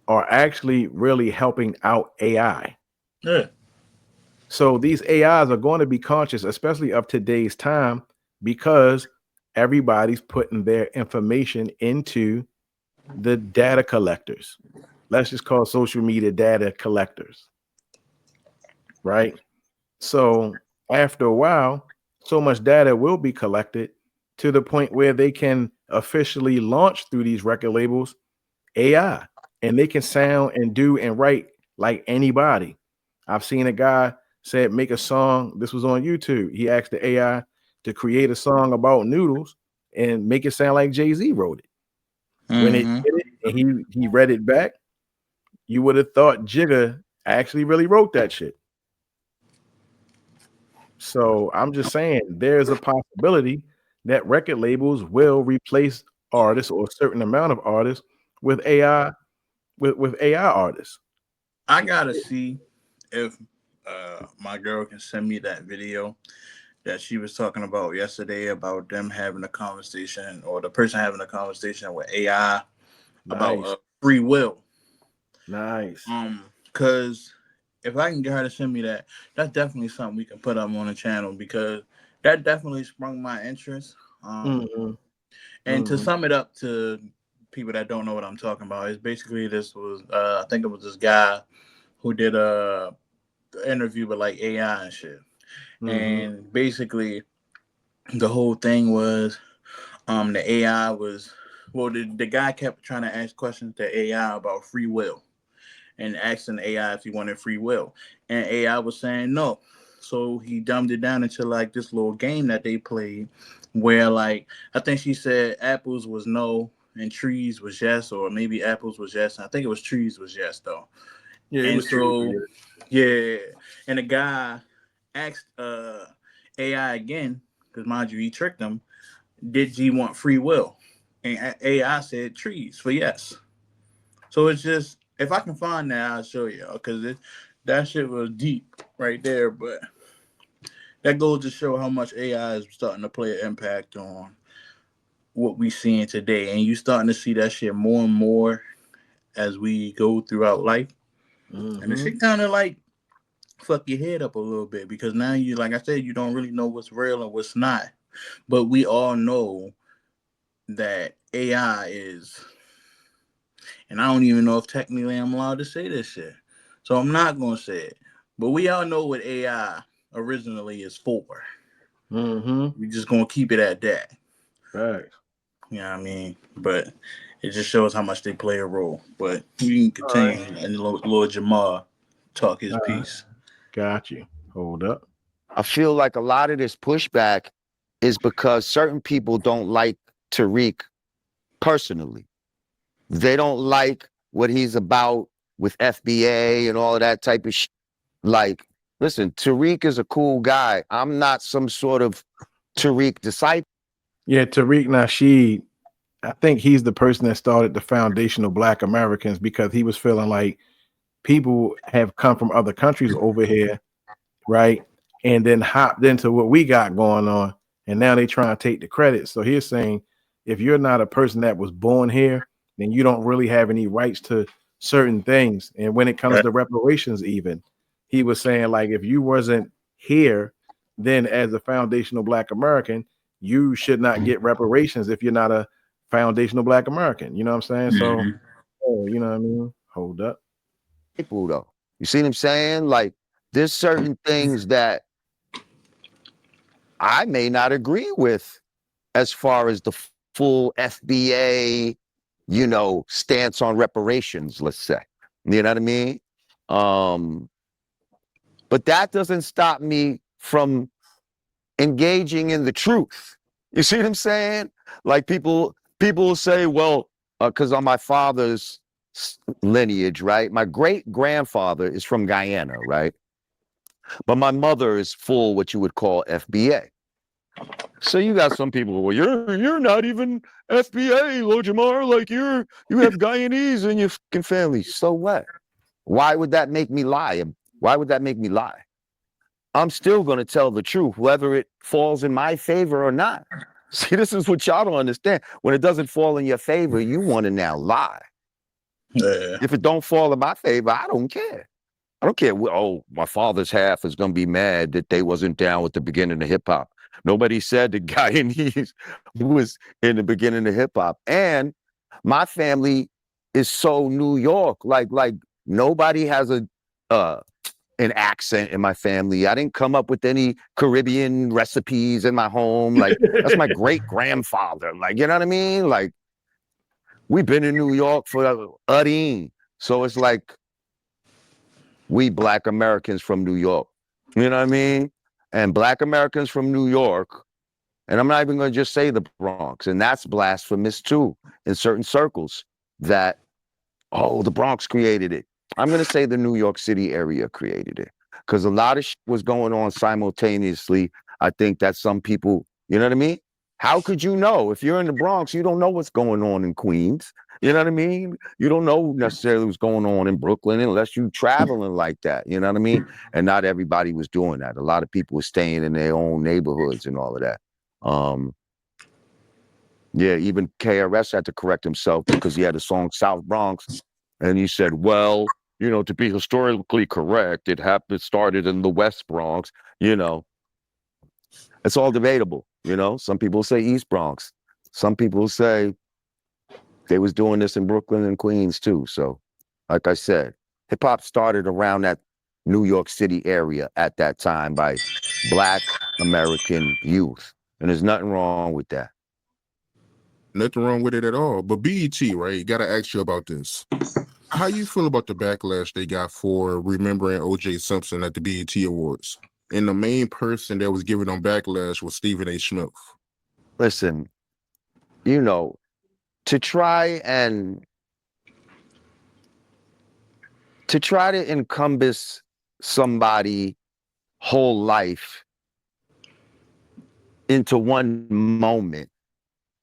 Speaker 2: are actually really helping out AI.
Speaker 3: Yeah.
Speaker 2: So these AIs are going to be conscious, especially of today's time, because everybody's putting their information into the data collectors. Let's just call social media data collectors, right? So after a while, so much data will be collected to the point where they can officially launch through these record labels AI, and they can sound and do and write like anybody. I've seen a guy said, make a song. This was on YouTube. He asked the AI to create a song about noodles and make it sound like Jay-Z wrote it. When it did it and he read it back, you would have thought Jigga actually really wrote that shit. So I'm just saying there's a possibility that record labels will replace artists or a certain amount of artists with AI, with AI artists.
Speaker 3: I gotta see if my girl can send me that video that she was talking about yesterday about them having a conversation, or the person having a conversation with AI about free will.
Speaker 2: Nice.
Speaker 3: Because if I can get her to send me that, that's definitely something we can put up on the channel, because that definitely sprung my interest. And to sum it up to people that don't know what I'm talking about, is basically this was I think it was this guy who did a interview with like AI and shit. And basically the whole thing was the AI was, well, the guy kept trying to ask questions to AI about free will and asking AI if he wanted free will, and AI was saying no. So he dumbed it down into like this little game that they played where, like, I think she said apples was no and trees was yes, or maybe apples was yes. I think it was trees was yes though.
Speaker 2: Yeah,
Speaker 3: and so yeah, and the guy asked AI again, because mind you, he tricked him. Did he want free will? And AI said trees for yes. So it's just, if I can find that, I'll show you, because that shit was deep right there. But that goes to show how much AI is starting to play an impact on what we seeing today, and you starting to see that shit more and more as we go throughout life. And the shit kind of like fuck your head up a little bit, because now you, like I said, you don't really know what's real and what's not. But we all know that AI is, and I don't even know if technically I'm allowed to say this shit, so I'm not gonna say it. But we all know what AI originally is for. We just gonna keep it at that.
Speaker 2: Right.
Speaker 3: You know what I mean? But it just shows how much they play a role. But you can continue, and Lord Jamar talk his piece.
Speaker 2: Got you. Hold up.
Speaker 5: I feel like a lot of this pushback is because certain people don't like Tariq personally. They don't like what he's about with FBA and all of that type of shit. Like, listen, Tariq is a cool guy. I'm not some sort of Tariq disciple.
Speaker 2: Yeah, Tariq Nasheed, I think he's the person that started the foundational Black Americans, because he was feeling like people have come from other countries over here, right? And then hopped into what we got going on. And now they trying to take the credit. So he's saying, if you're not a person that was born here, then you don't really have any rights to certain things. And when it comes to reparations, even, he was saying, like, if you wasn't here, then as a foundational Black American, you should not get reparations if you're not a foundational Black American. You know what I'm saying? So, you know what I mean? Hold up.
Speaker 5: People, though. You see what I'm saying? Like, there's certain things that I may not agree with as far as the full FBA, you know, stance on reparations, let's say. You know what I mean? But that doesn't stop me from engaging in the truth. You see what I'm saying? Like people will say, well, because on my father's lineage, right? My great grandfather is from Guyana, right? But my mother is full what you would call FBA. So you got some people, well, you're not even FBA, Lojamar, like you have Guyanese in your fucking family. So what? Why would that make me lie? Why would that make me lie? I'm still going to tell the truth, whether it falls in my favor or not. See, this is what y'all don't understand. When it doesn't fall in your favor, you want to now lie.
Speaker 3: Yeah.
Speaker 5: If it don't fall in my favor, I don't care. I don't care. Oh, my father's half is going to be mad that they wasn't down with the beginning of hip hop. Nobody said the Guyanese was in the beginning of hip hop. And my family is so New York. Like nobody has an accent in my family. I didn't come up with any Caribbean recipes in my home. Like, that's my great grandfather. Like, you know what I mean? Like, we've been in New York for ARTIC. So it's like, we Black Americans from New York. You know what I mean? And Black Americans from New York, and I'm not even going to just say the Bronx, and that's blasphemous too in certain circles, that, oh, the Bronx created it. I'm going to say the New York City area created it, because a lot of shit was going on simultaneously. I think that some people, you know what I mean? How could you know? If you're in the Bronx, you don't know what's going on in Queens. You know what I mean? You don't know necessarily what's going on in Brooklyn unless you're traveling like that. You know what I mean? And not everybody was doing that. A lot of people were staying in their own neighborhoods and all of that. Yeah, even KRS had to correct himself because he had a song South Bronx, and he said, well, you know, to be historically correct, it started in the West Bronx. You know, it's all debatable. You know, some people say East Bronx. Some people say they was doing this in Brooklyn and Queens too. So, like I said, hip hop started around that New York City area at that time by Black American youth. And there's nothing wrong with that.
Speaker 4: Nothing wrong with it at all. But BET, right? Got to ask you about this. How you feel about the backlash they got for remembering OJ Simpson at the BET Awards? And the main person that was giving them backlash was Stephen A. Smith.
Speaker 5: Listen, you know, to try to encompass somebody whole life into one moment,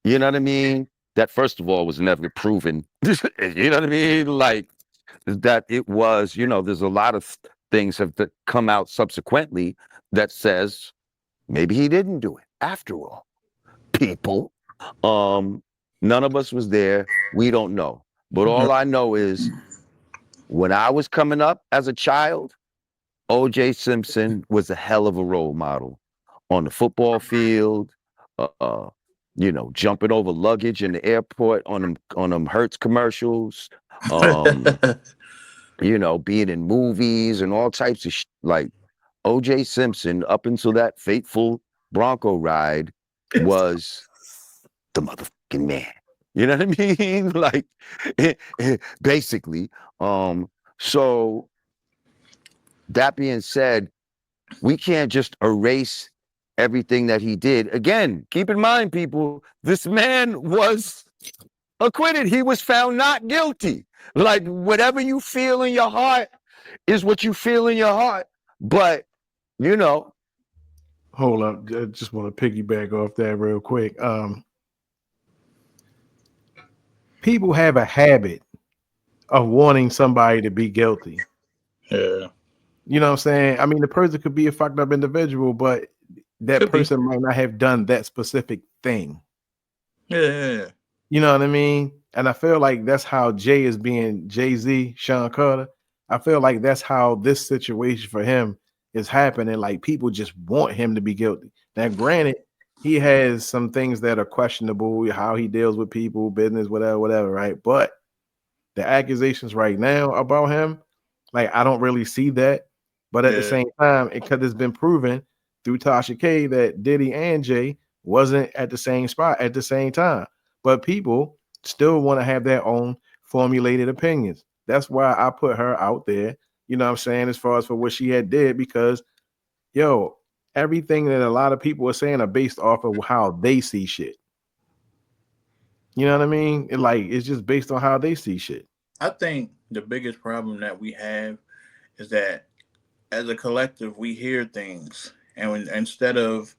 Speaker 5: you know what I mean? That, first of all, was never proven. You know what I mean? Like, that it was, you know, there's a lot of things have come out subsequently that says maybe he didn't do it after all. People, none of us was there. We don't know. But all I know is when I was coming up as a child, OJ Simpson was a hell of a role model on the football field, you know, jumping over luggage in the airport on them Hertz commercials, you know, being in movies and all types of like OJ Simpson, up until that fateful Bronco ride, was the motherfucking man. You know what I mean? Like, basically. So that being said, we can't just erase everything that he did. Again, keep in mind, people, this man was acquitted. He was found not guilty. Like, whatever you feel in your heart is what you feel in your heart. But, you know.
Speaker 2: Hold up. I just want to piggyback off that real quick. People have a habit of wanting somebody to be guilty.
Speaker 3: Yeah.
Speaker 2: You know what I'm saying? I mean, the person could be a fucked up individual, but that
Speaker 3: Could be.
Speaker 2: person might not have done that specific thing.
Speaker 3: Yeah.
Speaker 2: You know what I mean? And I feel like that's how Jay is being Jay-Z, Sean Carter. I feel like that's how this situation for him is happening. Like people just want him to be guilty. Now, granted, he has some things that are questionable, how he deals with people, business, whatever, right? But the accusations right now about him, like I don't really see that. But at the same time, because it's been proven through Tasha K that Diddy and Jay wasn't at the same spot at the same time. But people still want to have their own formulated opinions. That's why I put her out there, you know what I'm saying, as far as for what she had did, because yo, everything that a lot of people are saying are based off of how they see shit. You know what I mean? It's just based on how they see shit.
Speaker 3: I think the biggest problem that we have is that as a collective, we hear things, and instead of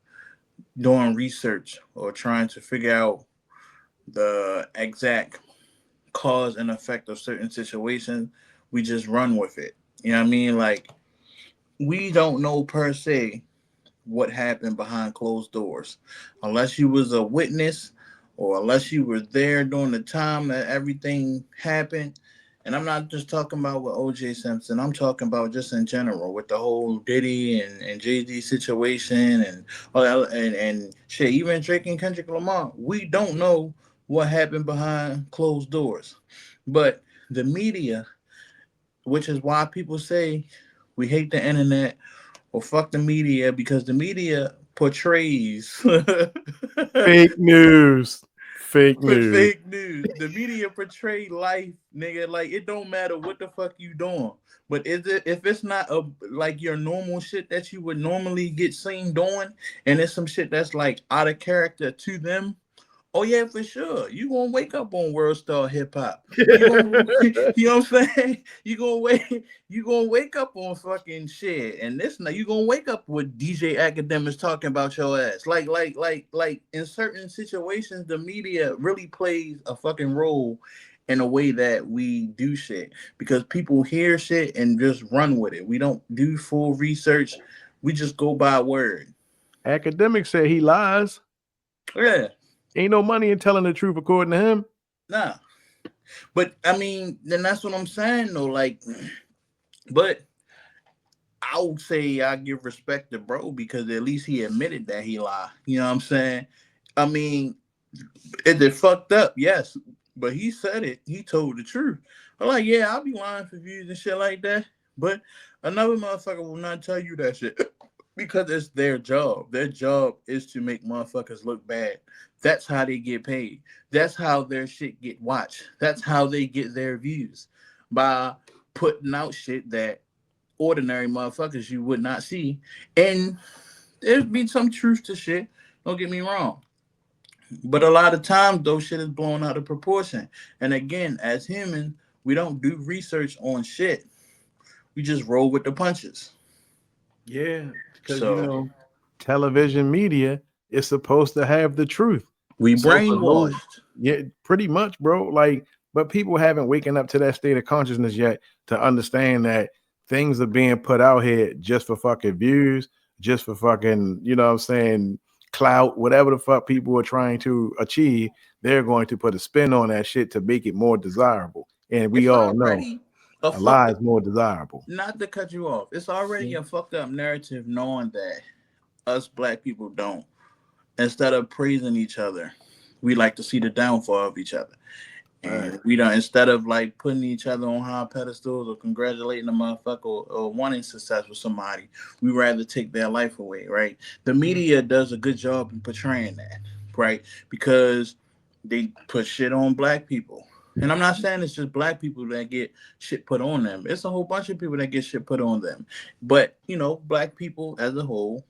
Speaker 3: doing research or trying to figure out the exact cause and effect of certain situations, we just run with it. You know what I mean? Like, we don't know per se what happened behind closed doors unless you was a witness or unless you were there during the time that everything happened. And I'm not just talking about with OJ Simpson. I'm talking about just in general with the whole Diddy and Jay-Z situation and shit, even Drake and Kendrick Lamar. We don't know what happened behind closed doors. But the media, which is why people say we hate the internet or fuck the media, because the media portrays
Speaker 2: Fake news. Fake news.
Speaker 3: fake news. The media portray life, nigga. Like it don't matter what the fuck you doing, but if it's not like your normal shit that you would normally get seen doing, and it's some shit that's like out of character to them. Oh yeah, for sure. You gonna wake up on World Star Hip Hop. You gonna, you know what I'm saying? You gonna wake up on fucking shit. And this now you gonna wake up with DJ Academics talking about your ass. Like in certain situations, the media really plays a fucking role in a way that we do shit because people hear shit and just run with it. We don't do full research. We just go by word.
Speaker 2: Academics said he lies.
Speaker 3: Yeah.
Speaker 2: Ain't no money in telling the truth according to him.
Speaker 3: Nah. But I mean, then that's what I'm saying though. Like, but I would say I give respect to bro because at least he admitted that he lied. You know what I'm saying? I mean, is it fucked up? Yes. But he said it. He told the truth. I'm like, yeah, I'll be lying for views and shit like that. But another motherfucker will not tell you that shit. Because it's their job. Their job is to make motherfuckers look bad. That's how they get paid. That's how their shit get watched. That's how they get their views. By putting out shit that ordinary motherfuckers you would not see. And there's been some truth to shit. Don't get me wrong. But a lot of times those shit is blown out of proportion. And again, as humans, we don't do research on shit. We just roll with the punches.
Speaker 2: Yeah, because
Speaker 3: So
Speaker 2: television media is supposed to have the truth.
Speaker 3: we
Speaker 2: So for those,
Speaker 3: brainwashed.
Speaker 2: yeah, pretty much, bro. Like, but people haven't waken up to that state of consciousness yet to understand that things are being put out here just for fucking views, just for fucking, you know what I'm saying, clout, whatever the fuck people are trying to achieve. They're going to put a spin on that shit to make it more desirable. And we
Speaker 3: It's
Speaker 2: all know
Speaker 3: already a
Speaker 2: lie
Speaker 3: fucked
Speaker 2: is
Speaker 3: up,
Speaker 2: more desirable.
Speaker 3: not to cut you off. It's already a fucked up narrative knowing that us black people don't. Instead of praising each other, we like to see the downfall of each other. And we don't, instead of like putting each other on high pedestals or congratulating a motherfucker or wanting success with somebody, we rather take their life away, right? The media does a good job in portraying that, right? Because they put shit on black people. And I'm not saying it's just black people that get shit put on them. It's a whole bunch of people that get shit put on them. But, black people as a whole,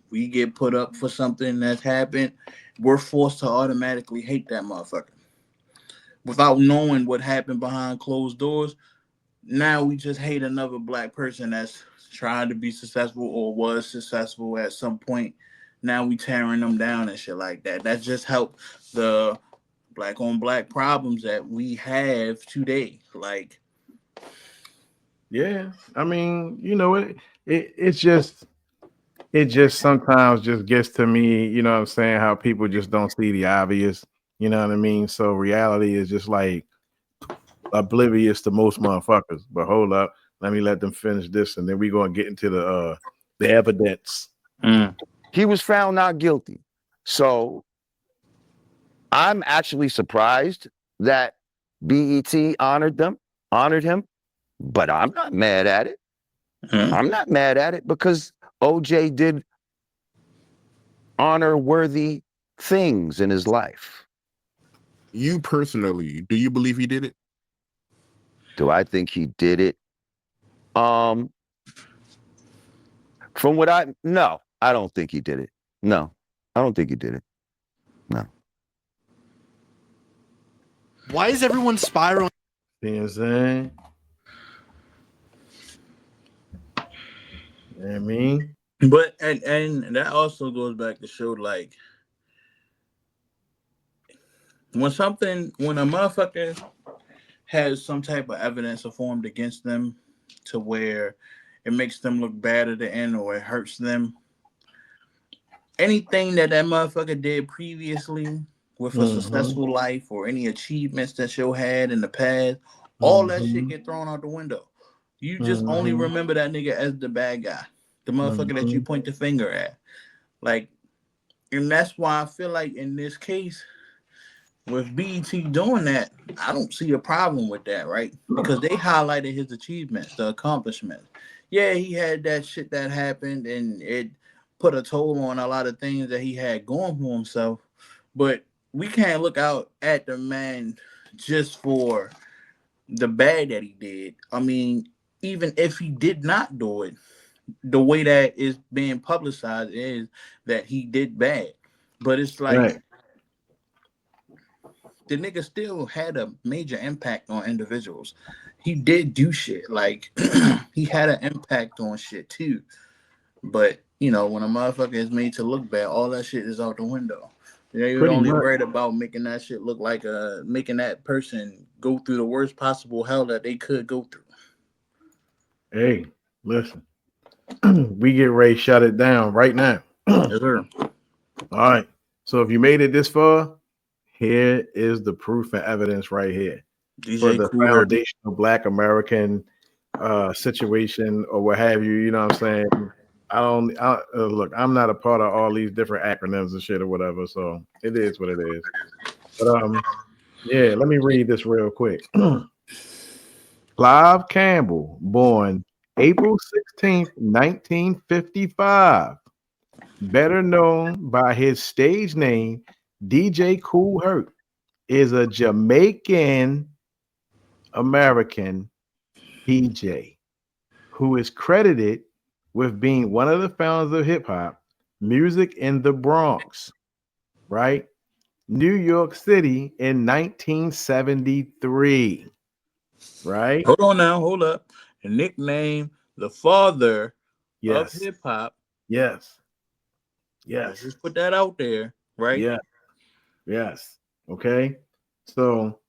Speaker 3: we get put up for something that's happened. We're forced to automatically hate that motherfucker without knowing what happened behind closed doors. Now we just hate another black person that's trying to be successful or was successful at some point. Now we tearing them down and shit like that. That just helped the black on black problems that we have today. Like,
Speaker 2: Yeah, I mean, you know, it just sometimes just gets to me, you know what I'm saying, how people just don't see the obvious, you know what I mean? So reality is just like oblivious to most motherfuckers. But hold up, let me let them finish this, and then we're gonna get into the evidence.
Speaker 5: He was found not guilty. So I'm actually surprised that BET honored him, but I'm not mad at it. I'm not mad at it because OJ did honor-worthy things in his life.
Speaker 4: You personally, do you believe he did it?
Speaker 5: Do I think he did it? From what no, I don't think he did it. No, I don't think he did it. No.
Speaker 7: Why is everyone spiraling?
Speaker 2: You know what I'm saying? You know what I mean?
Speaker 3: But and that also goes back to show, like, when a motherfucker has some type of evidence formed against them to where it makes them look bad at the end or it hurts them, anything that motherfucker did previously with a successful life or any achievements that you had in the past, all that shit get thrown out the window. You just only remember that nigga as the bad guy, the motherfucker that you point the finger at. Like, and that's why I feel like in this case, with BET doing that, I don't see a problem with that, right? Because they highlighted his achievements, the accomplishments. Yeah, he had that shit that happened, and it put a toll on a lot of things that he had going for himself. But we can't look out at the man just for the bad that he did. I mean, even if he did not do it, the way that is being publicized is that he did bad. But it's like,
Speaker 2: Right.
Speaker 3: the nigga still had a major impact on individuals. He did do shit. Like, he had an impact on shit too. But, you know, when a motherfucker is made to look bad, all that shit is out the window. They're
Speaker 2: Pretty
Speaker 3: only
Speaker 2: much.
Speaker 3: worried about making that shit look like making that person go through the worst possible hell that they could go through.
Speaker 2: Hey, listen. We get ready to shut it down right now.
Speaker 3: Yes, sir.
Speaker 2: All right. So if you made it this far, here is the proof and evidence right here for
Speaker 3: DJ
Speaker 2: the
Speaker 3: Kool Herc.
Speaker 2: foundational Black American situation or what have you. You know what I'm saying? Look, I'm not a part of all these different acronyms and shit or whatever. So it is what it is. But yeah, let me read this real quick. Clive Campbell, born April 16th, 1955, better known by his stage name DJ Kool Herc, is a Jamaican American DJ who is credited with being one of the founders of hip hop music in the Bronx, right? New York City in 1973, right?
Speaker 3: Hold on now, hold up. The nickname, the father of
Speaker 2: Yes.
Speaker 3: hip hop.
Speaker 2: Yes.
Speaker 3: Let's
Speaker 2: Yes.
Speaker 3: just put that out there, right?
Speaker 2: Yeah. Yes. Okay. So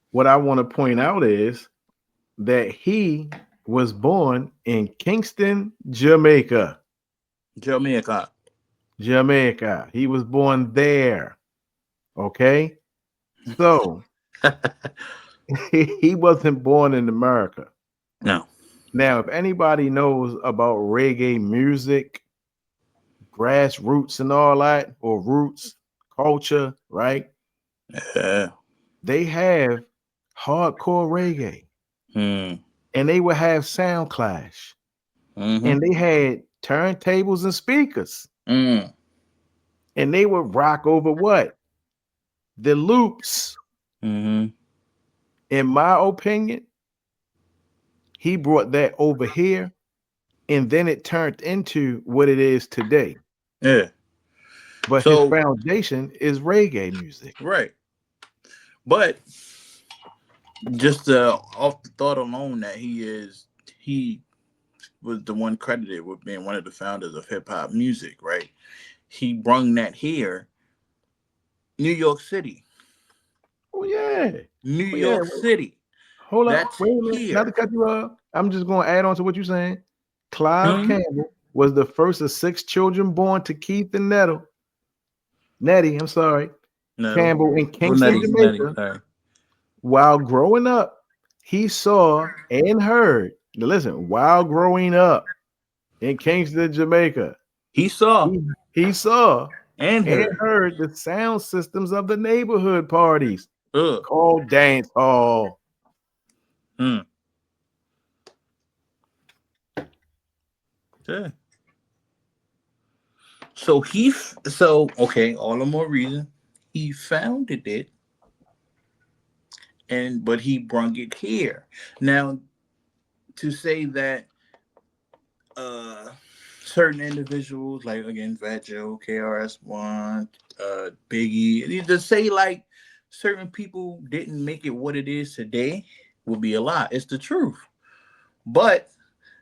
Speaker 2: what I want to point out is that he was born in Kingston, Jamaica.
Speaker 3: Jamaica.
Speaker 2: Jamaica. He was born there. Okay. So he wasn't born in America.
Speaker 3: No.
Speaker 2: Now, if anybody knows about reggae music, grassroots and all that, or roots culture, right?
Speaker 3: Yeah.
Speaker 2: They have hardcore reggae. And they would have sound clash. And they had turntables and speakers. And they would rock over what? The loops. In my opinion, he brought that over here, and then it turned into what it is today.
Speaker 3: Yeah.
Speaker 2: But his foundation is reggae music.
Speaker 3: Right. But just off the thought alone that he was the one credited with being one of the founders of hip hop music, right? He brung that here, New York City.
Speaker 2: Oh yeah,
Speaker 3: New York City.
Speaker 2: hold up.
Speaker 3: That's
Speaker 2: Wait a minute.
Speaker 3: here.
Speaker 2: Not to cut you off. I'm just going to add on to what you're saying. Clive Campbell was the first of 6 children born to Keith and Nettie, I'm sorry, Campbell in Kingston, Jamaica.
Speaker 3: Nettie.
Speaker 2: While growing up, he saw and heard. Now listen, while growing up in Kingston, Jamaica,
Speaker 3: he saw
Speaker 2: and heard the sound systems of the neighborhood parties called dance hall.
Speaker 3: Yeah. So okay, all the more reason he founded it, but he brung it here. Now, to say that certain individuals, like again, Fat Joe, KRS-One, Biggie, to say like certain people didn't make it what it is today would be a lie. It's the truth. But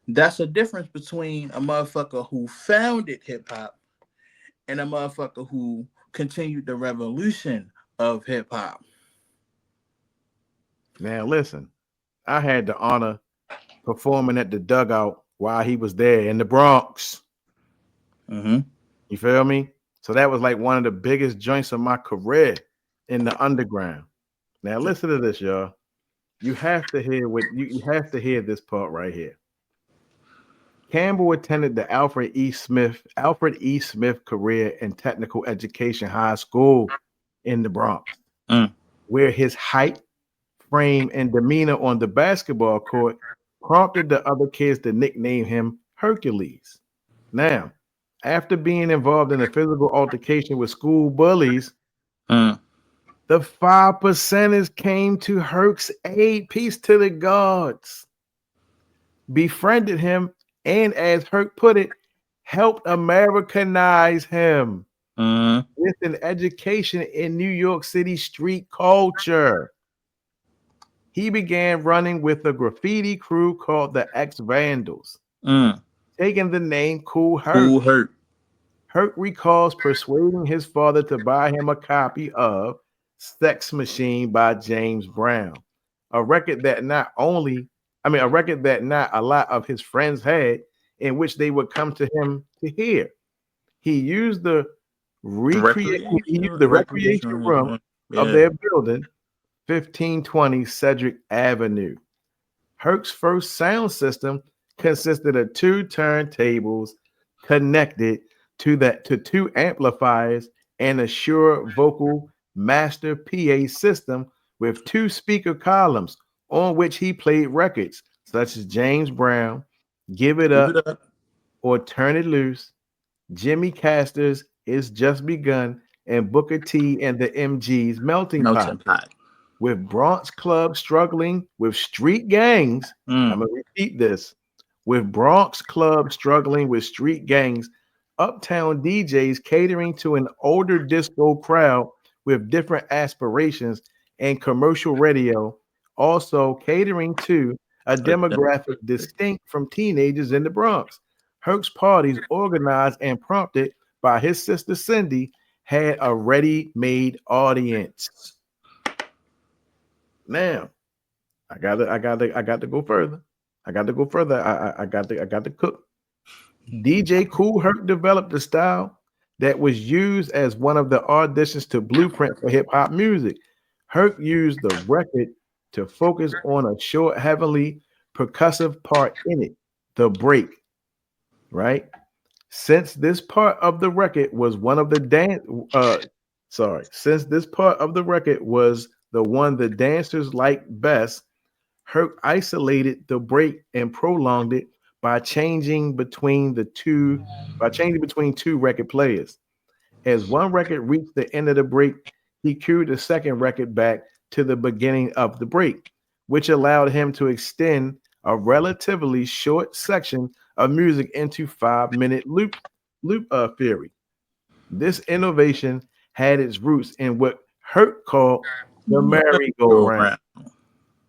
Speaker 3: that's a difference between a motherfucker who founded hip hop and a motherfucker who continued the revolution of hip hop.
Speaker 2: Now listen, I had the honor performing at the Dugout while he was there in the Bronx. You feel me? So that was like one of the biggest joints of my career in the underground. Now listen to this, y'all. You have to hear you have to hear this part right here. Campbell attended the Alfred E. Smith Career and Technical Education High School in the Bronx, where his height, frame, and demeanor on the basketball court prompted the other kids to nickname him Hercules. Now, after being involved in a physical altercation with school bullies, the 5%ers came to Herc's aid. Peace to the gods. Befriended him, and as Herc put it, helped Americanize him with an education in New York City street culture. He began running with a graffiti crew called the Ex-Vandals, taking the name Kool Herc. Herc recalls persuading his father to buy him a copy of Sex Machine by James Brown, a record that not a lot of his friends had, in which they would come to him to hear. He used the recreation room of their building, 1520 Cedric Avenue. Herc's first sound system consisted of 2 turntables connected to 2 amplifiers and a Shure Vocal Master PA system with 2 speaker columns on which he played records such as James Brown, Give It Up, or Turn It Loose, Jimmy Castor's It's Just Begun, and Booker T and the MG's Melting Pot. With Bronx clubs struggling with street gangs, I'm going to repeat this. With Bronx clubs struggling with street gangs, uptown DJs catering to an older disco crowd with different aspirations, and commercial radio also catering to a demographic distinct from teenagers in the Bronx. Herc's parties, organized and prompted by his sister Cindy, had a ready-made audience. Now, I got to go further. I got to cook. DJ Kool Herc developed a style that was used as one of the auditions to blueprint for hip hop music. Herc used the record to focus on a short, heavily percussive part in it, the break. Right? Since this part of the record was since this part of the record was the one the dancers liked best, Herc isolated the break and prolonged it by changing between 2 record players. As one record reached the end of the break, he cued the second record back to the beginning of the break, which allowed him to extend a relatively short section of music into 5-minute loop theory. This innovation had its roots in what Herc called the merry-go-round,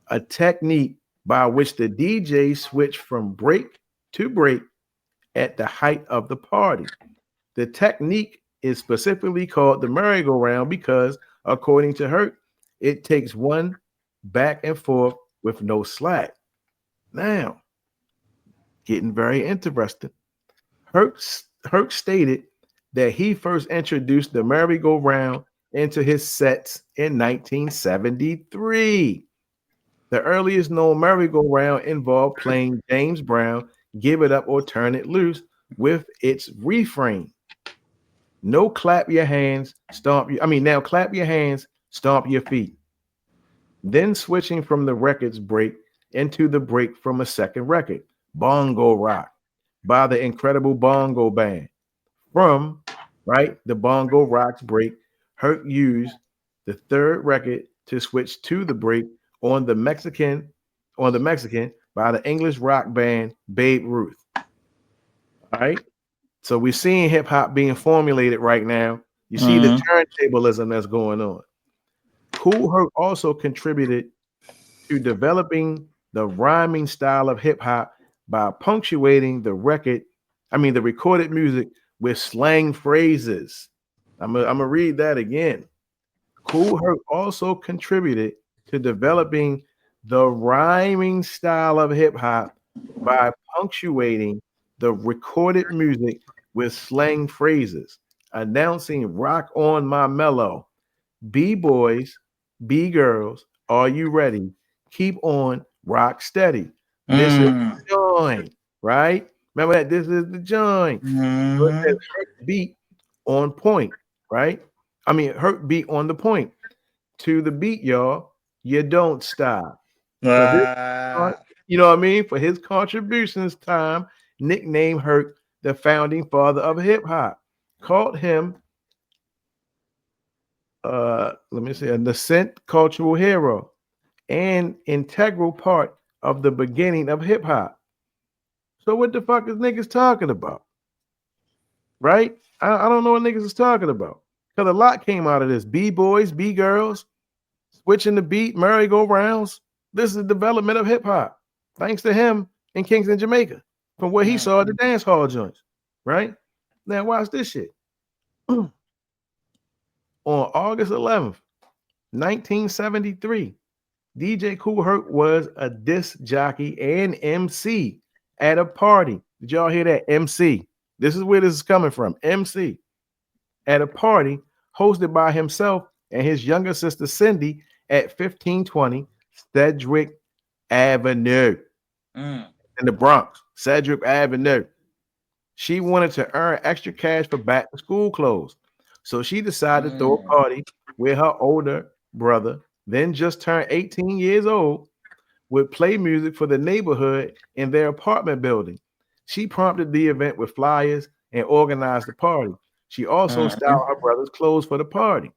Speaker 2: a technique by which the DJ switched from break to break at the height of the party. The technique is specifically called the merry-go-round because, according to Herc, it takes one back and forth with no slack. Now, getting very interesting. Herc stated that he first introduced the merry-go-round into his sets in 1973. The earliest known merry-go-round involved playing James Brown, Give It Up or Turn It Loose with its refrain. Now clap your hands, stomp your feet. Then switching from the record's break into the break from a second record, Bongo Rock, by the incredible Bongo Band. From the Bongo Rock's break, Herc used the third record to switch to the break on the Mexican by the English rock band Babe Ruth. All right. So we're seeing hip hop being formulated right now. You see the turntablism that's going on. Kool Herc also contributed to developing the rhyming style of hip hop by punctuating the recorded music with slang phrases. I'm gonna read that again. Kool Herc also contributed to developing the rhyming style of hip hop by punctuating the recorded music with slang phrases, announcing "Rock on my mellow, B-boys, B-girls, are you ready? Keep on, rock steady. This is the joint, right? Remember that this is the joint. So it says Herc beat on point, right? Herc beat on the point. To the beat, y'all, you don't stop. For this, you know what I mean? For his contributions, time nicknamed Herc the founding father of hip hop, called him a nascent cultural hero and integral part of the beginning of hip hop. So what the fuck is niggas talking about? Right? I don't know what niggas is talking about. Because a lot came out of this. B-boys, B-girls, switching the beat, merry-go-rounds. This is the development of hip hop. Thanks to him in Kingston, Jamaica, from what he saw at the dance hall joints. Right? Now watch this shit. On August 11th, 1973, DJ Kool Herc was a disc jockey and MC at a party. Did y'all hear that? MC. This is where this is coming from. MC. At a party hosted by himself and his younger sister Cindy at 1520 Sedgwick Avenue in the Bronx. Sedgwick Avenue. She wanted to earn extra cash for back to school clothes. So she decided to throw a party where her older brother, then just turned 18 years old, would play music for the neighborhood in their apartment building. She prompted the event with flyers and organized the party. She also styled her brother's clothes for the party.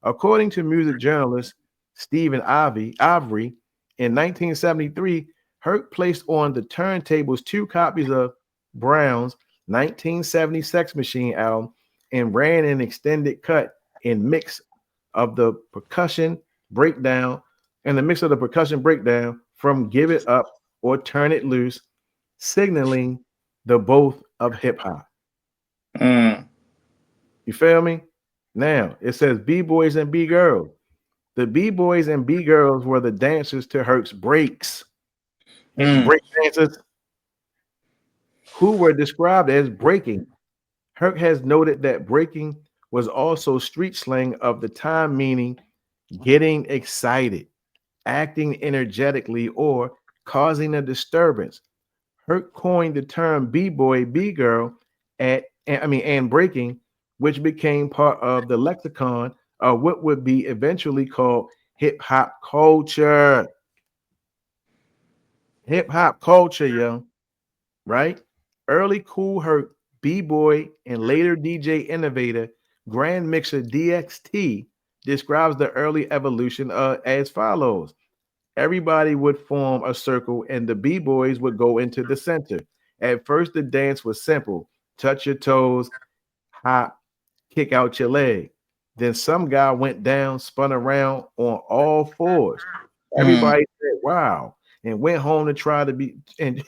Speaker 2: According to music journalist Stephen Ivory, in 1973, Herc placed on the turntables 2 copies of Brown's 1970 Sex Machine album and ran an extended cut in mix of the percussion breakdown from Give It Up or Turn It Loose, signaling the both of hip hop. You feel me? Now it says B-boys and B-girls. The B-boys and B-girls were the dancers to Herc's breaks. Break dancers who were described as breaking. Herc has noted that breaking was also street slang of the time, meaning getting excited, acting energetically, or causing a disturbance. Herc coined the term B-boy, B-girl and breaking, which became part of the lexicon of what would be eventually called hip-hop culture. Hip-hop culture, yo. Right? Early Kool Herc, B-boy, and later DJ innovator, Grand Mixer DXT describes the early evolution as follows. Everybody would form a circle and the B-boys would go into the center. At first, the dance was simple. Touch your toes, hop, kick out your leg. Then some guy went down, spun around on all fours. Everybody said, wow, and went home to try to be... and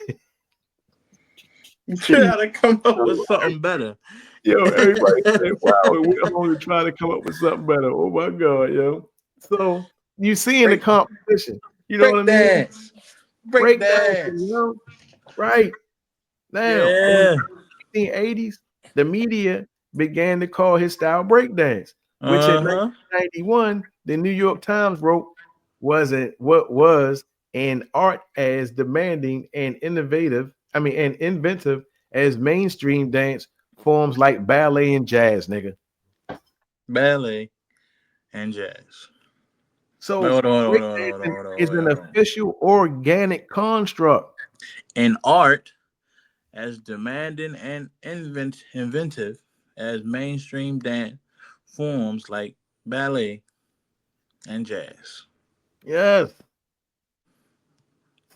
Speaker 3: try to come up with something better.
Speaker 2: Yo, everybody said, wow, and went home to try to come up with something better. Oh my God, yo. So you see in the competition, You know what I mean?
Speaker 3: Dance. Break dance.
Speaker 2: You know? Right. Now,
Speaker 3: Yeah.
Speaker 2: in the 1980s, the media began to call his style breakdance, which in 1991, the New York Times wrote wasn't what was an art as demanding and inventive as mainstream dance forms like ballet and jazz, nigga.
Speaker 3: Ballet and jazz.
Speaker 2: So
Speaker 3: Hold on,
Speaker 2: breakdancing is an official organic construct.
Speaker 3: An art as demanding and inventive as mainstream dance forms like ballet and jazz.
Speaker 2: Yes.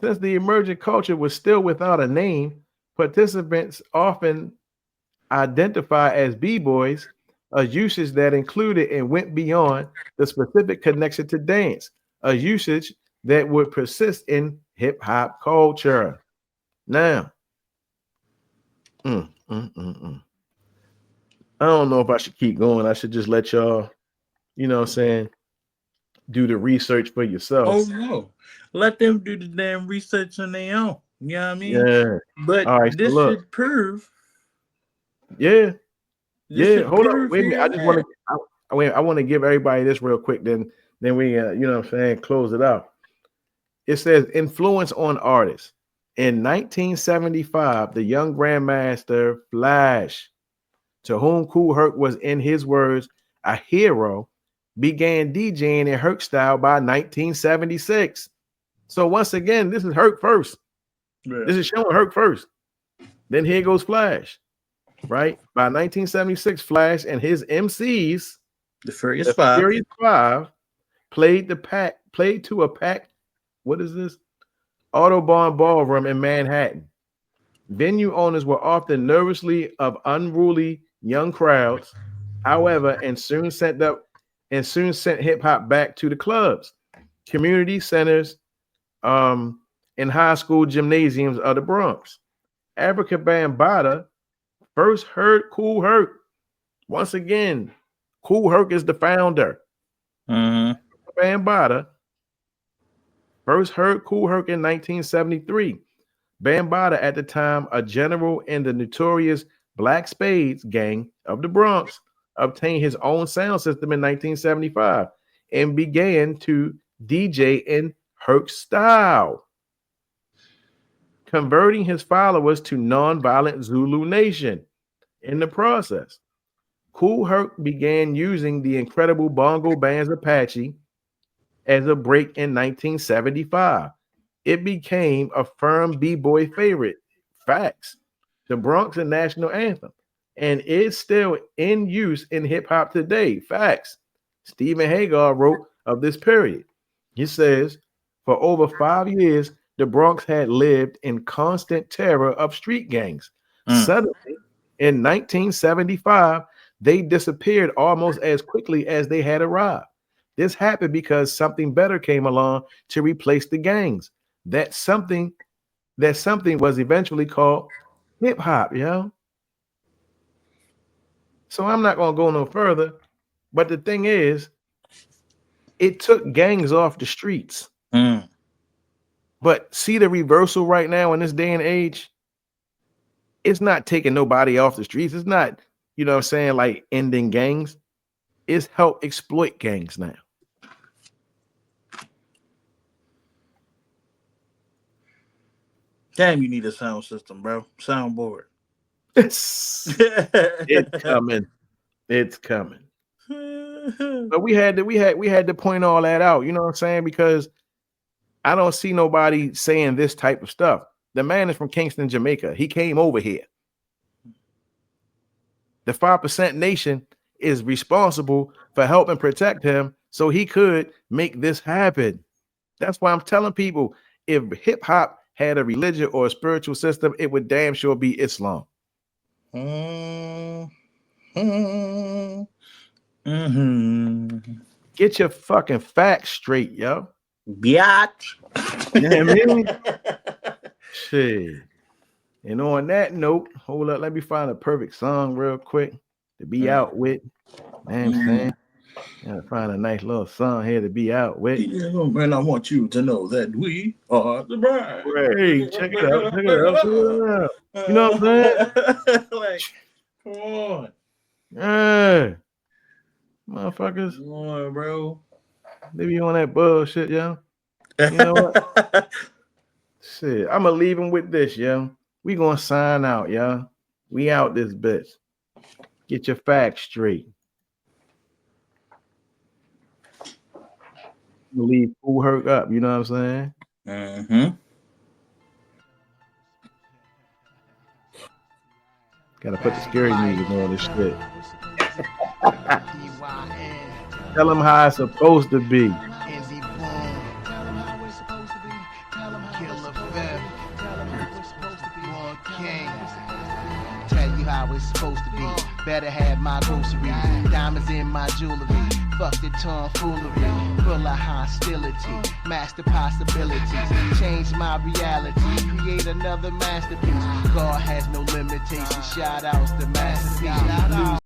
Speaker 2: Since the emergent culture was still without a name, participants often identify as b-boys, a usage that included and went beyond the specific connection to dance, a usage that would persist in hip-hop culture. Now, I don't know if I should keep going. I should just let y'all, you know what I'm saying, do the research for yourself.
Speaker 3: Oh, no. Let them do the damn research on their own. You know what I mean?
Speaker 2: Yeah.
Speaker 3: But
Speaker 2: all right,
Speaker 3: this
Speaker 2: so
Speaker 3: should prove.
Speaker 2: Yeah.
Speaker 3: This
Speaker 2: Yeah. Hold on. Wait a minute. I just want to. I want to give everybody this real quick. Then we, you know what I'm saying, close it out. It says influence on artists. In 1975, the young Grandmaster Flash, to whom Kool Herc was, in his words, a hero, began DJing in Herc style by 1976. So once again, this is Herc first. Yeah. This is showing Herc first. Then here goes Flash. Right? By 1976, Flash and his MCs,
Speaker 3: the Furious Five,
Speaker 2: played to a packed, what is this? Autobahn ballroom in Manhattan. Venue owners were often nervously of unruly young crowds, however, and soon sent hip hop back to the clubs, community centers, and high school gymnasiums of the Bronx. Africa Bambaataa first heard Kool Herc. Once again, Kool Herc is the founder. Bambaataa first heard Kool Herc in 1973. Bambaataa, at the time a general in the notorious Black Spades gang of the Bronx, obtained his own sound system in 1975 and began to DJ in Herc style, converting his followers to nonviolent Zulu Nation. In the process, Kool Herc began using the incredible bongo band's Apache as a break in 1975. It became a firm b-boy favorite. Facts. The Bronx a national anthem, and is still in use in hip-hop today. Facts. Stephen Hagar wrote of this period. He says, for over 5 years, the Bronx had lived in constant terror of street gangs. Suddenly, in 1975, they disappeared almost as quickly as they had arrived. This happened because something better came along to replace the gangs. That something was eventually called hip hop, yo. So I'm not gonna go no further, but the thing is, it took gangs off the streets. But see the reversal right now in this day and age. It's not taking nobody off the streets. It's not, you know what I'm saying, like ending gangs. It's help exploit gangs now.
Speaker 3: Damn, you need a sound system, bro. Soundboard.
Speaker 2: It's coming. It's coming. But we had to point all that out, you know what I'm saying? Because I don't see nobody saying this type of stuff. The man is from Kingston, Jamaica. He came over here. The 5% Nation is responsible for helping protect him so he could make this happen. That's why I'm telling people, if hip hop had a religion or a spiritual system, it would damn sure be Islam. Get your fucking facts straight, yo.
Speaker 3: Biatch.
Speaker 2: You know what I mean? Shit. And on that note, hold up, let me find a perfect song real quick to be out with. Man, Gotta find a nice little song here to be out with.
Speaker 3: Yeah, man, I want you to know that we are the bride.
Speaker 2: Hey, check it out, check it out, check it out. You know what I'm saying?
Speaker 3: Like, come on.
Speaker 2: Yeah. Motherfuckers.
Speaker 3: Come on, bro.
Speaker 2: They be on that bullshit, yo. You know what? Shit, I'm gonna leave them with this, yo. We gonna sign out, yo. We out this bitch. Get your facts straight. Leave Kool Herc up, you know what I'm saying?
Speaker 3: Mm-hmm.
Speaker 2: Gotta put the scary music on this shit. Tell them how it's supposed to be.
Speaker 1: Tell you how it's supposed to be. Better have my groceries, diamonds in my jewelry. Fuck the tomfoolery, full of hostility, master possibilities. Change my reality, create another masterpiece. God has no limitations. Shout outs to masterpiece.